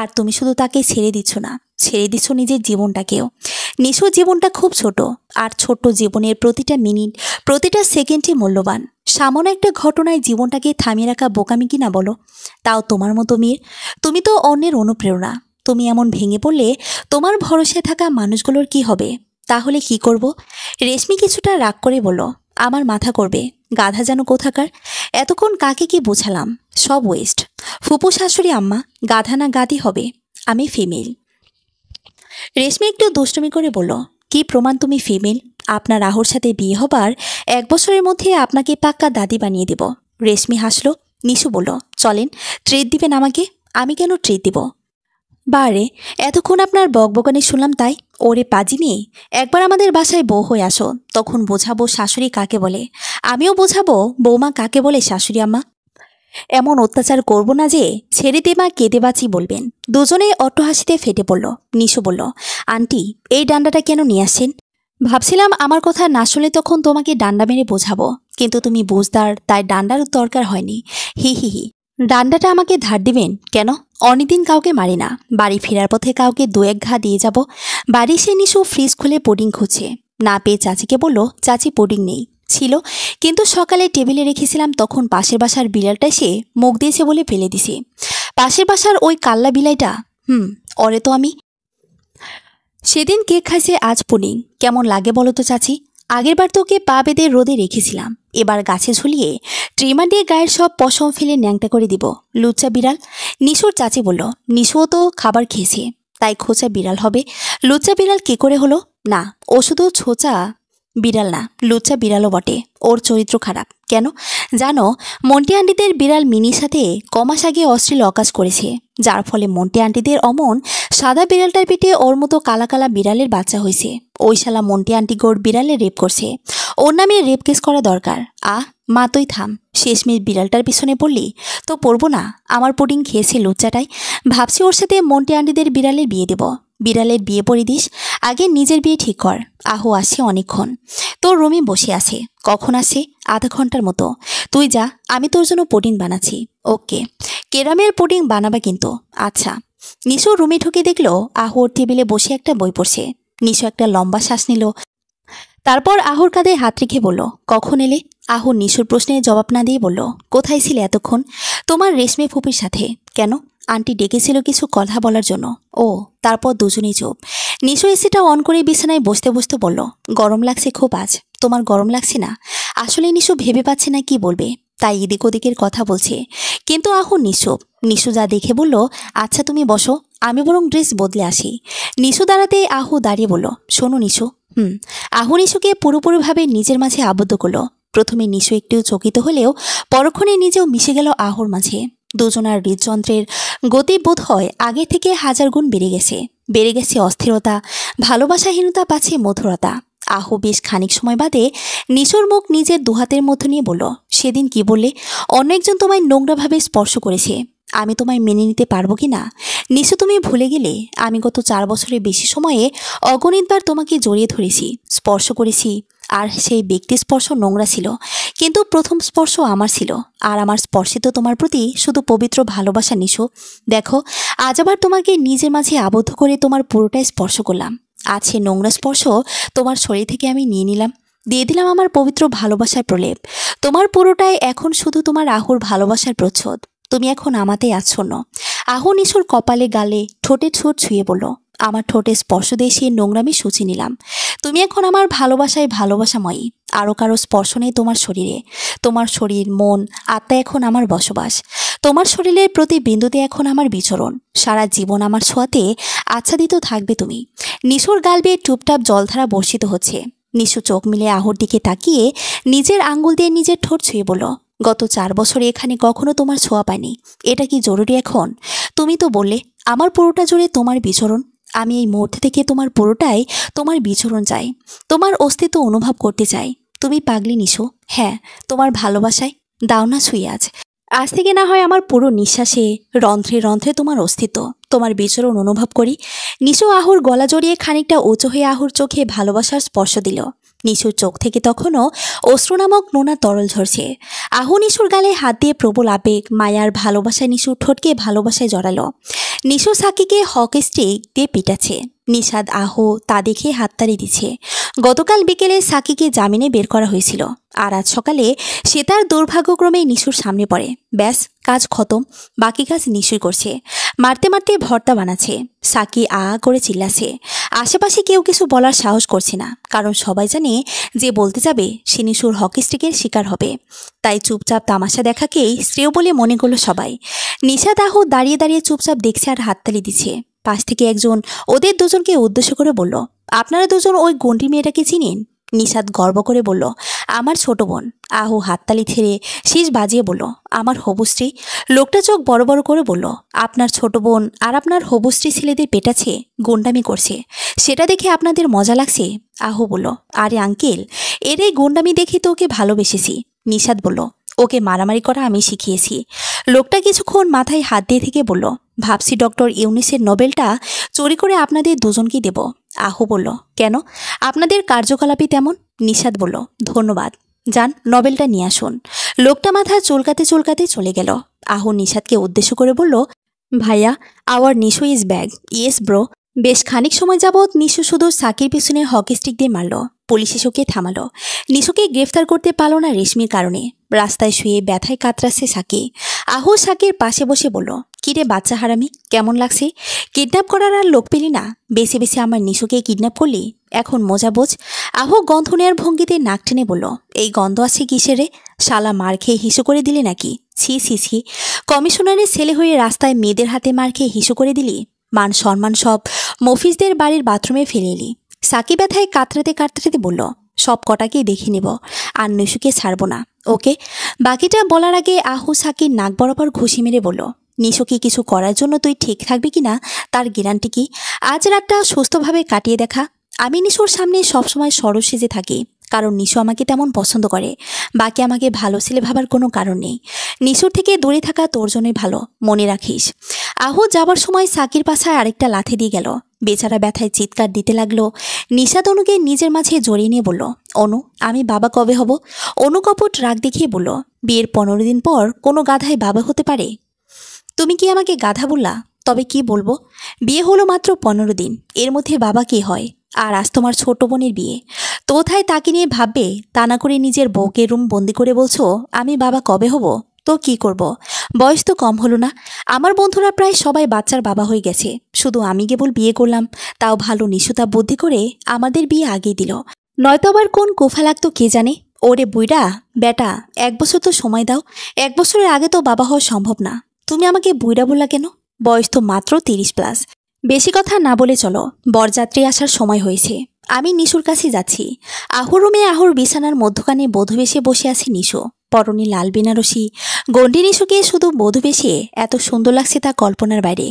আর তুমি শুধু তাকে ছেড়ে দিচ্ছ না, ছেড়ে দিচ্ছ নিজের জীবনটাকেও। নিশোর জীবনটা খুব ছোট, আর ছোট্ট জীবনের প্রতিটা মিনিট, প্রতিটা সেকেন্ডই মূল্যবান। সামান্য একটা ঘটনায় জীবনটাকে থামিয়ে রাখা বোকামি কিনা বলো? তাও তোমার মতো মেয়ের। তুমি তো অন্যের অনুপ্রেরণা। তুমি এমন ভেঙে পড়লে তোমার ভরসায় থাকা মানুষগুলোর কি হবে? তাহলে কি করব? রেশমি কিছুটা রাগ করে বলল, আমার মাথা করবে, গাধা যেন কোথাকার। এতক্ষণ কাকে কি বোঝালাম? সব ওয়েস্ট। ফুপু শাশুড়ি আম্মা, গাধা না গাদি হবে? আমি ফিমেল। রেশমি একটু দুষ্টুমি করে বলল, কি প্রমাণ তুমি ফিমেল? আপনার রাহুর সাথে বিয়ে হবার 1 বছরের মধ্যে আপনাকে পাক্কা দাদি বানিয়ে দেব। রেশমি হাসলো। নিশু বলল, চলেন, ট্রিট দিবেন আমাকে? আমি কেন ট্রিট দিব? বারে, এতক্ষণ আপনার বকবকানি শুনলাম তাই। ওরে পাজি মেয়ে, একবার আমাদের বাসায় বউ হয়ে আসো, তখন বোঝাবো শাশুড়ি কাকে বলে। আমিও বোঝাবো বৌমা কাকে বলে শাশুড়ি আম্মা। এমন অত্যাচার করব না যে ছেড়ে দে মা, কেঁদে বাঁচি বলবেন। দুজনেই অট্টহাসিতে ফেটে পড়ল। নিশু বলল, আন্টি এই ডান্ডাটা কেন নিয়ে আসছেন? ভাবছিলাম আমার কথা না শুনলে তখন তোমাকে ডান্ডা মেরে বোঝাবো, কিন্তু তুমি বুঝদার, তাই ডান্ডার দরকার হয়নি। হি হি হি। ডান্ডাটা আমাকে ধার দিবেন কেন? অনেকদিন কাউকে মারি না। বাড়ি ফেরার পথে কাউকে 2-1 ঘা দিয়ে যাব। বাড়ি সে নিশু ফ্রিজ খুলে পুডিং খুঁজছে, না পেয়ে চাচিকে বলল, চাচি পুডিং নেই। ছিল, কিন্তু সকালে টেবিলে রেখেছিলাম, তখন পাশের বাসার বিড়ালটা এসে মুখ দিয়েছে বলে ফেলে দিছে। পাশের বাসার ওই কাল্লা বিলাইটা, ওরে তো আমি। সেদিন কেক খাইছে, আজ পুডিং। কেমন লাগে বলো তো চাচি? আগেরবার তোকে পা বেঁধে রোদে রেখেছিলাম, এবার গাছে ঝুলিয়ে ট্রিমার দিয়ে গায়ের সব পশম ফেলে ন্যাংটা করে দিব। লুচ্চা বিড়াল। নিশুর চাচি বলল, নিশুও তো খাবার খেয়েছে, তাই খোঁচা বিড়াল হবে। লুচ্চা বিড়াল কি করে হলো? না, ও শুধু ছোচা। বিড়াল না, লুচ্চা বিড়ালও বটে। ওর চরিত্র খারাপ। কেন জানো? মন্টি আন্টিদের বিড়াল মিনির সাথে কমাস আগে অশ্লীল অকাজ করেছে, যার ফলে মন্টি আন্টিদের অমন সাদা বিড়ালটার পেটে ওর মতো কালা কালা বিড়ালের বাচ্চা হয়েছে। ওই শালা মন্টি আন্টি গোর বিড়ালে রেপ করছে। ওর নামে রেপ কেস করা দরকার। মা তুই থাম। শেষমেশ বিড়ালটার পিছনে পড়লি তো পড়বো না? আমার পুডিং খেয়েছে লুচ্চাটাই। ভাবছি ওর সাথে মন্টি আন্টিদের বিড়ালের বিয়ে দেব। বিড়ালের বিয়ে পড়ে দিস, আগে নিজের বিয়ে ঠিক কর। আহু আসে অনেকক্ষণ, তোর রুমে বসে আছে। কখন আসে? আধা ঘন্টার মতো। তুই যা, আমি তোর জন্য পুডিং বানাচ্ছি। ওকে, কেরামেল পুডিং বানাবা কিন্তু। আচ্ছা। নিশো রুমে ঢুকে দেখলো আহু ওর টেবিলে বসে একটা বই পড়ছে। নিশো একটা লম্বা শ্বাস নিল, তারপর আহুর কাঁধে হাত রেখে বলল, কখন এলে? আহু নিশোর প্রশ্নের জবাব না দিয়ে বলল, কোথায় ছিলে এতক্ষণ? তোমার রেশমি ফুপির সাথে। কেন? আন্টি ডেকেছিল কিছু কথা বলার জন্য। ও, তারপর দুজনেই চুপ। নিশো এসিটা অন করে বিছানায় বসতে বসতে বলল, গরম লাগছে খুব আজ। তোমার গরম লাগছে না? আসলে নিশো ভেবে পাচ্ছে না কি বলবে, তাই এদিক ওদিকের কথা বলছে। কিন্তু আহু নিশো নিশো যা দেখে বলল, আচ্ছা তুমি বসো, আমি বরং ড্রেস বদলে আসি। নিশো দাঁড়াতে আহু দাঁড়িয়ে বলল, শোনো নিশো। আহু নিশোকে পুরোপুরিভাবে নিজের মাঝে আবদ্ধ করলো। প্রথমে নিশো একটু চকিত হলেও পরক্ষণে নিজেও মিশে গেল আহুর মাঝে। দুজনার হৃদযন্ত্রের গতি বোধ হয় আগে থেকে 1000 গুণ বেড়ে গেছে অস্থিরতা, ভালোবাসাহীনতা পাছে মধুরতা। আহু বেশ খানিক সময় বাদে নিশোর মুখ নিজের দুহাতের মধ্য নিয়ে বলল, সেদিন কি বললে অন্য একজন তোমায় নোংরাভাবে স্পর্শ করেছে? আমি তোমায় মেনে নিতে পারবো কি না? নিশো তুমি ভুলে গেলে আমি গত 4 বছরের বেশি সময়ে অগণিতবার তোমাকে জড়িয়ে ধরেছি, স্পর্শ করেছি। আর সেই ব্যক্তি স্পর্শ নোংরা ছিল, কিন্তু প্রথম স্পর্শ আমার ছিল। আর আমার স্পর্শে তো তোমার প্রতি শুধু পবিত্র ভালোবাসা। নিশো দেখো, আজ আবার তোমাকে নিজের মাঝে আবদ্ধ করে তোমার পুরোটাই স্পর্শ করলাম। আজ সে নোংরা স্পর্শ তোমার শরীর থেকে আমি নিয়ে নিলাম, দিয়ে দিলাম আমার পবিত্র ভালোবাসার প্রলেপ। তোমার পুরোটাই এখন শুধু তোমার আহুর ভালোবাসার প্রচ্ছদ। তুমি এখন আমাতেই আচ্ছন্ন। আহু নিশোর কপালে গালে ঠোঁটে ঠোঁট ছুঁয়ে বলল, আমার ঠোঁটে স্পর্শ দিয়ে সে নোংরামি সূচি নিলাম। তুমি এখন আমার ভালোবাসায় ভালোবাসাময়ী। আরও কারো স্পর্শ নেই তোমার শরীরে। তোমার শরীর, মন, আত্মা এখন আমার বসবাস। তোমার শরীরের প্রতি বিন্দুতে এখন আমার বিচরণ। সারা জীবন আমার ছোঁয়াতে আচ্ছাদিত থাকবে তুমি। নিশোর গাল বেয়ে টুপটাপ জলধারা বর্ষিত হচ্ছে। নিশো চোখ মিলে আহুর দিকে তাকিয়ে নিজের আঙ্গুল দিয়ে নিজের ঠোঁট ছুঁয়ে বলল, গত 4 বছরে এখানে কখনো তোমার ছোঁয়া পাইনি। এটা কি জরুরি এখন? তুমি তো বললে আমার পুরোটা জুড়ে তোমার বিচরণ। আমি এই মুহূর্তে থেকে তোমার পুরোটাই তোমার বিচরণ চাই, তোমার অস্তিত্ব অনুভব করতে চাই। তুমি পাগলি নিশো। হ্যাঁ, তোমার ভালোবাসায় দাও না ছুঁয়ে আজ থেকে না হয় আমার পুরো নিঃশ্বাসে, রন্ধ্রে রন্ধ্রে তোমার অস্তিত্ব, তোমার বিচরণ অনুভব করি। নিশো আহুর গলা জড়িয়ে খানিকটা উঁচু হয়ে আহুর চোখে ভালোবাসার স্পর্শ দিল। নিশুর চোখ থেকে তখনও অশ্রু নামক নোনা তরল ঝরছে। আহু নিশুর গালে হাত দিয়ে প্রবল আবেগ, মায়ার ভালোবাসায় নিশুর ঠোঁটকে ভালোবাসায় জড়ালো। নিশু সাকিকে হকি স্টিক দিয়ে পিটাচ্ছে। নিষাদ আহু তা দেখে হাততালি দিচ্ছে। গতকাল বিকেলে সাকিকে জামিনে বের করা হয়েছিল, আর আজ সকালে সে তার দুর্ভাগ্যক্রমে নিশুর সামনে পড়ে। ব্যাস, কাজ খতম। বাকি কাজ নিশুই করছে। মারতে মারতে ভর্তা বানাচ্ছে। সাকি করে চিল্লাছে। আশেপাশে কেউ কিছু বলার সাহস করছে না, কারণ সবাই জানে যে বলতে যাবে সে নিশুর হকি স্টিকের শিকার হবে। তাই চুপচাপ তামাশা দেখাকেই শ্রেয় বলে মনে করলো সবাই। নিশাদ আহু দাঁড়িয়ে দাঁড়িয়ে চুপচাপ দেখছে আর হাততালি দিচ্ছে। পাশ থেকে একজন ওদের দুজনকে উদ্দেশ্য করে বলল, আপনারা দুজন ওই গন্ডি মেয়েটাকে চিনেন? নিশাদ গর্ব করে বলল, আমার ছোট বোন। আহু হাততালি ছেড়ে শীষ বাজিয়ে বলল, আমার হবুশ্রী। লোকটা চোখ বড় বড় করে বলল, আপনার ছোট বোন আর আপনার হবুশ্রী ছেলেদের পেটাচ্ছে, গুন্ডামি করছে, সেটা দেখে আপনাদের মজা লাগছে? আহু বলল, আরে আঙ্কেল, এর এই গুন্ডামি দেখে তো ওকে ভালোবেসেছি। নিশাদ বলল, ওকে মারামারি করা আমি শিখিয়েছি। লোকটা কিছুক্ষণ মাথায় হাত দিয়ে থেকে বলল, ভাবছি ডক্টর ইউনিসের নোবেলটা চুরি করে আপনাদের দুজনকেই দেব। আহু বলল, কেন? আপনাদের কার্যকলাপই তেমন। নিশাদ বলল, ধন্যবাদ, যান নোবেলটা নিয়ে আসুন। লোকটা মাথা চুলকাতে চুলকাতে চলে গেল। আহু নিশাদকে উদ্দেশ্য করে বলল, ভাইয়া, our Nishu is back. Yes bro. বেশ খানিক সময় যাবৎ নিশু শুধু সাকির পিছনে হকি স্টিক দিয়ে মারল। পুলিশ এসে থামালো। নিশুকে গ্রেফতার করতে পারল না রেশমির কারণে। রাস্তায় শুয়ে ব্যথায় কাতরাচ্ছে সাকি। আহু সাকির পাশে বসে বলল, কিরে বাচ্চা হারামি, কেমন লাগছে? কিডন্যাপ করার আর লোক পেলি না, বেছে বেছে আমার নিশুকে কিডন্যাপ করলি। এখন মজা বোঝ। আহু গন্ধ নেয়ার ভঙ্গিতে নাক টেনে বলল, এই গন্ধ আছে কিসের রে? শালা মার খেয়ে হিসু করে দিলি নাকি? ছি ছি ছি, কমিশনারের ছেলে হয়ে রাস্তায় মেয়েদের হাতে মার খেয়ে হিসু করে দিলি? মান সম্মান সব মফিজদের বাড়ির বাথরুমে ফেলে এলি। সাকি ব্যথায় কাতরাতে কাতরাতে বলল, সব কটাকেই দেখে নেব, আর নিশুকে ছাড়বো না, ওকে? বাকিটা বলার আগে আহু সাকির নাক বরাবর ঘুষি মেরে বলল, নিশুকে কিছু করার জন্য তুই ঠিক থাকবি কিনা তার গ্যারান্টি কি? আজ রাতটা সুস্থভাবে কাটিয়ে দেখা। আমি নিশুর সামনে সবসময় সরস সেজে থাকি, কারণ নিশু আমাকে তেমন পছন্দ করে। বাকি আমাকে ভালো ছেলে ভাবার কোনো কারণ নেই। নিশুর থেকে দূরে থাকা তোর জন্যই ভালো, মনে রাখিস। আহু যাবার সময় সাকির পাছায় আরেকটা লাথি দিয়ে গেল। বেচারা ব্যথায় চিৎকার দিতে লাগলো। নিশাদ অনুকে নিজের মাঝে জড়িয়ে নিয়ে বলল, অনু, আমি বাবা কবে হব? অনু কপট রাগ দেখিয়ে বলল, বিয়ের 15 দিন পর কোনো গাধায় বাবা হতে পারে? তুমি কি আমাকে গাধা বললা? তবে কি বলবো? বিয়ে হলো মাত্র 15 দিন, এর মধ্যে বাবা কি হয়? আর আজ তোমার ছোট বোনের বিয়ে, কোথায় তাকে নিয়ে ভাববে? তা না করে নিজের বউকে রুম বন্দি করে বলছো আমি বাবা কবে হব? তো কি করব? বয়স তো কম হলো না। আমার বন্ধুরা প্রায় সবাই বাচ্চার বাবা হয়ে গেছে, শুধু আমি কেবল বিয়ে করলাম। তাও ভালো নিশুতা বুদ্ধি করে আমাদের বিয়ে আগেই দিল, নয়তো আবার কোন কোফা লাগতো কে জানে। ওরে বুইড়া বেটা, 1 বছর তো সময় দাও। 1 বছরের আগে তো বাবা হওয়া সম্ভব না। তুমি আমাকে বুইড়া বললা কেন? বয়স তো মাত্র 30+। বেশি কথা না বলে চলো, বরযাত্রী আসার সময় হয়েছে। আমি নিশুর কাছে যাচ্ছি। আহুর রুমে আহুর বিছানার মধ্যখানে বধূ বেশে বসে আছে নিশু। পরনে লাল বেনারসি গন্ডি। নিশুকে শুধু বধূ বেশে এত সুন্দর লাগছে তা কল্পনার বাইরে।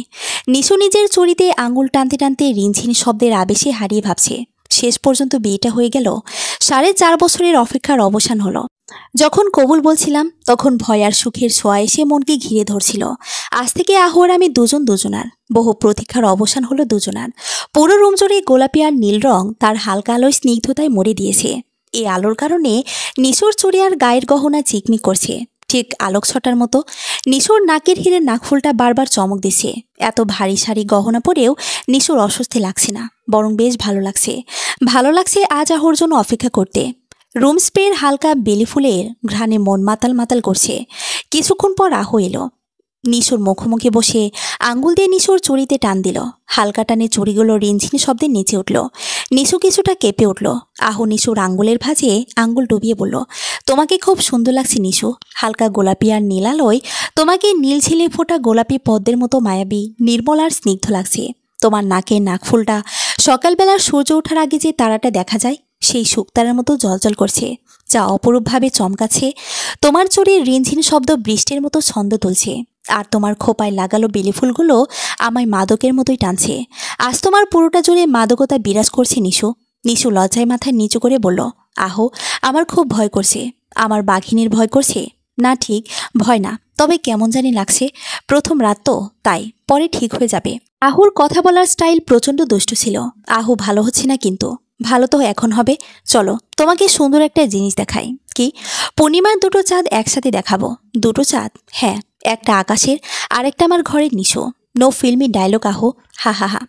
নিশু নিজের চড়িতে আঙুল টানতে টানতে রিনঝিন শব্দের আবেশে হারিয়ে ভাবছে শেষ পর্যন্ত বিয়েটা হয়ে গেল। 4.5 বছরের অপেক্ষার অবসান হলো। যখন কবুল বলছিলাম তখন ভয় আর সুখের ছোঁয়া এসে মনকে ঘিরে ধরছিল। আজ থেকে আহু আর আমি দুজনার। বহু প্রতীক্ষার অবসান হলো দুজনার। পুরো রুম জুড়ে গোলাপি আর নীল রং তার হালকা আলোয় স্নিগ্ধতায় মরে দিয়েছে। এই আলোর কারণে নিশুর চুড়ি আর গায়ের গহনা চিকমিক করছে, ঠিক আলোক ছটার মতো। নিশুর নাকের হিরের নাকফুলটা বারবার চমক দিছে। এত ভারী সারি গহনা পরেও নিশুর অস্বস্তি লাগছে না, বরং বেশ ভালো লাগছে আজ আহুর জন্য অপেক্ষা করতে। রুম স্প্রের হালকা বেলি ফুলের ঘ্রাণে মন মাতাল মাতাল করছে। কিছুক্ষণ পর আহু এলো। নিশুর মুখোমুখি বসে আঙ্গুল দিয়ে নিশুর চুড়িতে টান দিল। হালকা টানে চুড়িগুলো রিনঝিন শব্দে নেচে উঠল। নিশু কিছুটা কেঁপে উঠল। আহু নিশুর আঙ্গুলের ভাঁজে আঙ্গুল ডুবিয়ে বলল, তোমাকে খুব সুন্দর লাগছে নিশু। হালকা গোলাপি আর নীল আলোয় তোমাকে নীল ঝিলে ফোটা গোলাপি পদ্মের মতো মায়াবী, নির্মল আর স্নিগ্ধ লাগছে। তোমার নাকের নাকফুলটা সকালবেলার সূর্য ওঠার আগে যে তারাটা দেখা যায় সেই শুকতারার মতো জলজল করছে, যা অপরূপভাবে চমকাচ্ছে। তোমার চুড়ির রিনঝিন শব্দ বৃষ্টির মতো ছন্দ তুলছে, আর তোমার খোপায় লাগালো বেলি ফুলগুলো আমায় মাদকের মতোই টানছে। আজ তোমার পুরোটা জুড়ে মাদকতা বিরাজ করছে নিশু। নিশু লজ্জায় মাথায় নিচু করে বলল, আহো, আমার খুব ভয় করছে। আমার বাঘিনীর ভয় করছে? না, ঠিক ভয় না, তবে কেমন জানি লাগছে। প্রথম রাত তো, তাই, পরে ঠিক হয়ে যাবে। আহুর কথা বলার স্টাইল প্রচণ্ড দুষ্ট ছিল। আহু ভালো হচ্ছে না কিন্তু। ভালো তো এখন হবে। চলো তোমাকে সুন্দর একটা জিনিস দেখাই। কি? পূর্ণিমার 2টো চাঁদ একসাথে দেখাবো। 2টো চাঁদ? হ্যাঁ, একটা আকাশের, আরেকটা আমার ঘরের নিশু। নো ফিল্মি ডায়লগ আহু। হা হা হা।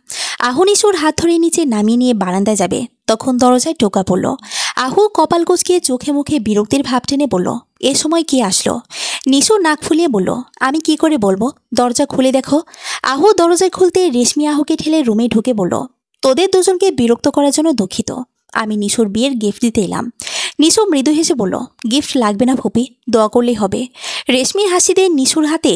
আহু নিশুর হাত ধরে নিচে নামিয়ে নিয়ে বারান্দায় যাবে, তখন দরজায় টোকা পড়ল। আহু কপাল কুঁচকিয়ে চোখে মুখে বিরক্তির ভাব টেনে বলল, এ সময় কি আসলো? নিশু নাক ফুলিয়ে বলল, আমি কি করে বলবো? দরজা খুলে দেখো। আহু দরজায় খুলতে রেশমি আহুকে ঠেলে রুমে ঢুকে বলল, তোদের দুজনকে বিরক্ত করার জন্য দুঃখিত। আমি নিশুর বিয়ের গিফট দিতে এলাম। নিশু মৃদু হেসে বলল, গিফট লাগবে না ফুপি, দোয়া করলেই হবে। রেশমি হাসি দিয়ে নিশুর হাতে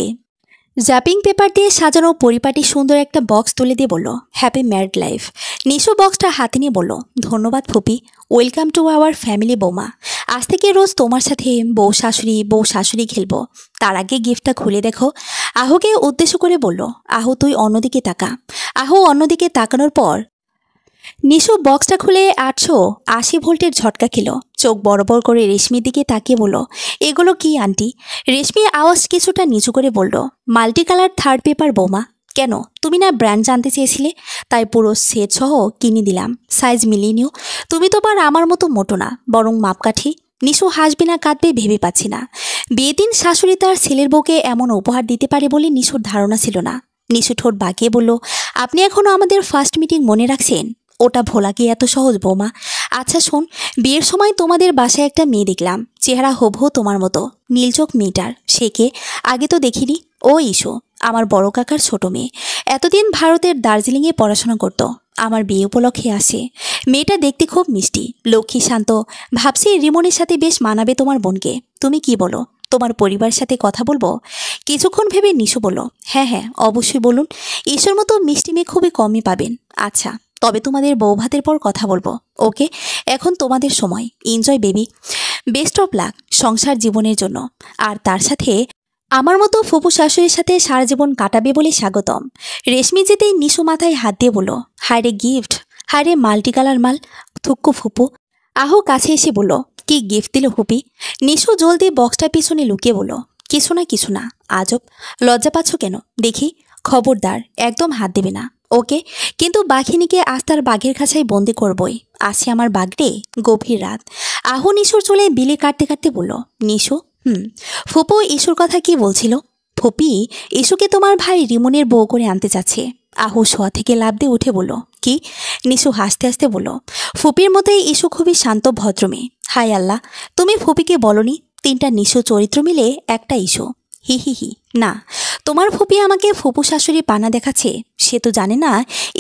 র্যাপিং পেপার দিয়ে সাজানো পরিপাটি সুন্দর একটা বক্স তুলে দিয়ে বলল, হ্যাপি ম্যারিড লাইফ। নিশু বক্সটা হাতে নিয়ে বলল, ধন্যবাদ ফুপি। ওয়েলকাম টু আওয়ার ফ্যামিলি বৌমা। আজ থেকে রোজ তোমার সাথে বউ শাশুড়ি খেলবো। তার আগে গিফটটা খুলে দেখো। আহুকে উদ্দেশ্য করে বলল। আহু, তুই অন্যদিকে তাকা। আহু অন্যদিকে তাকানোর পর নিশু বক্সটা খুলে 880 ভোল্টের ঝটকা খেল। চোখ বড় বড় করে রেশমির দিকে তাকিয়ে বলল, এগুলো কি আন্টি? রেশমি আওয়াজ কিছুটা নিচু করে বলল, মাল্টি কালার থার্ড পেপার বোমা। কেন, তুমি না ব্র্যান্ড জানতে চেয়েছিলে? তাই পুরো সেট সহ কিনে দিলাম। সাইজ মিলিয়ে নিও। তুমি তো আর আমার মতো মোটো না, বরং মাপকাঠি। নিশু হাসবে না কাঁদবে ভেবে পাচ্ছি না। বিয়ে দিন শাশুড়ি তার ছেলের বউকে এমন উপহার দিতে পারে বলে নিশুর ধারণা ছিল না। নিশু ঠোঁট বাঁকিয়ে বলল, আপনি এখনও আমাদের ফার্স্ট মিটিং মনে রাখছেন? ওটা ভোলা কি এত সহজ বৌমা? আচ্ছা শোন, বিয়ের সময় তোমাদের বাসায় একটা মেয়ে দেখলাম, চেহারা হুবহু তোমার মতো। নীলচোখ মেয়েটার, সে কে? আগে তো দেখিনি। ও ইস্যু, আমার বড় কাকার ছোট মেয়ে। এতদিন ভারতের দার্জিলিংয়ে পড়াশোনা করত। আমার বিয়ে উপলক্ষে আসে। মেয়েটা দেখতে খুব মিষ্টি, লক্ষ্মী, শান্ত। ভাবছি রিমনের সাথে বেশ মানাবে তোমার বোনকে। তুমি কি বলো? তোমার পরিবারের সাথে কথা বলবো? কিছুক্ষণ ভেবে নিশু বলল, হ্যাঁ হ্যাঁ, অবশ্যই বলুন। ঈশ্বর মতো মিষ্টি মেয়ে খুবই কমই পাবেন। আচ্ছা, তবে তোমাদের বৌভাতের পর কথা বলবো। ওকে, এখন তোমাদের সময়। Enjoy baby. Best of luck সংসার জীবনের জন্য। আর তার সাথে আমার মতো ফুপু শাশুড়ির সাথে সারা জীবন কাটাবে বলে স্বাগতম। রেশমি যেতেই নিশু মাথায় হাত দিয়ে বলল, হায়রে গিফট, হায়রে মাল্টি কালার মাল। থুক্কু ফুপু। আহু কাছে এসে বলল, কি গিফট দিল ফুপি? নিশু জলদি বক্সটার পিছনে লুকিয়ে বলল, কিছু না। আজব, লজ্জা পাচ্ছ কেন? দেখি। খবরদার, একদম হাত দেবে না। ওকে, কিন্তু বাঘিনীকে আজ তার বাঘের খাঁচায় বন্দি করবই। আসি আমার বাঘরে। গভীর রাত। আহু নিশুর চুলে বিলি কাটতে কাটতে বলল, নিশু। ফুপু ইস্যুর কথা কি বলছিল? ফুপি ইস্যুকে তোমার ভাই রিমনের বউ করে আনতে চাচ্ছে। আহু শোয়া থেকে লাফ দিয়ে উঠে বলল, কি? নিশু হাসতে হাসতে বলল, ফুপির মতোই ইস্যু খুবই শান্ত ভদ্র মেয়ে। হায় আল্লাহ, তুমি ফুপিকে বলনি 3টা নিশু চরিত্র মিলে একটা ইস্যু? হি হি হি। না, তোমার ফুপি আমাকে ফুপু শাশুড়ি পানা দেখাচ্ছে। সে তো জানে না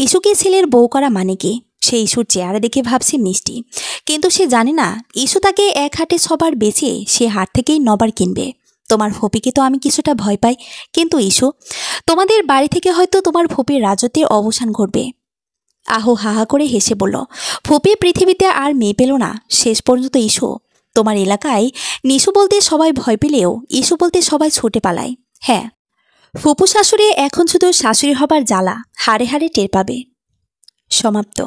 ইস্যুকে ছেলের বউ করা মানে কি। সে ইস্যুর চেহারা দেখে ভাবছে মিষ্টি, কিন্তু সে জানে না ইস্যু তাকে এক হাটে সবার বেচে সে হাট থেকেই নবার কিনবে। তোমার ফুপিকে তো আমি কিছুটা ভয় পাই, কিন্তু ইস্যু, তোমাদের বাড়ি থেকে হয়তো তোমার ফুপির রাজত্বের অবসান ঘটবে। আহু হাহা করে হেসে বলল, ফুপি পৃথিবীতে আর মেয়ে পেল না শেষ পর্যন্ত ইস্যু। তোমার এলাকায় নিশু বলতে সবাই ভয় পেলেও ইস্যু বলতে সবাই ছুটে পালায়। হ্যাঁ, ফুপু শাশুড়ি এখন শুধু শাশুড়ি হবার জ্বালা হাড়ে হাড়ে টের পাবে। সমাপ্ত।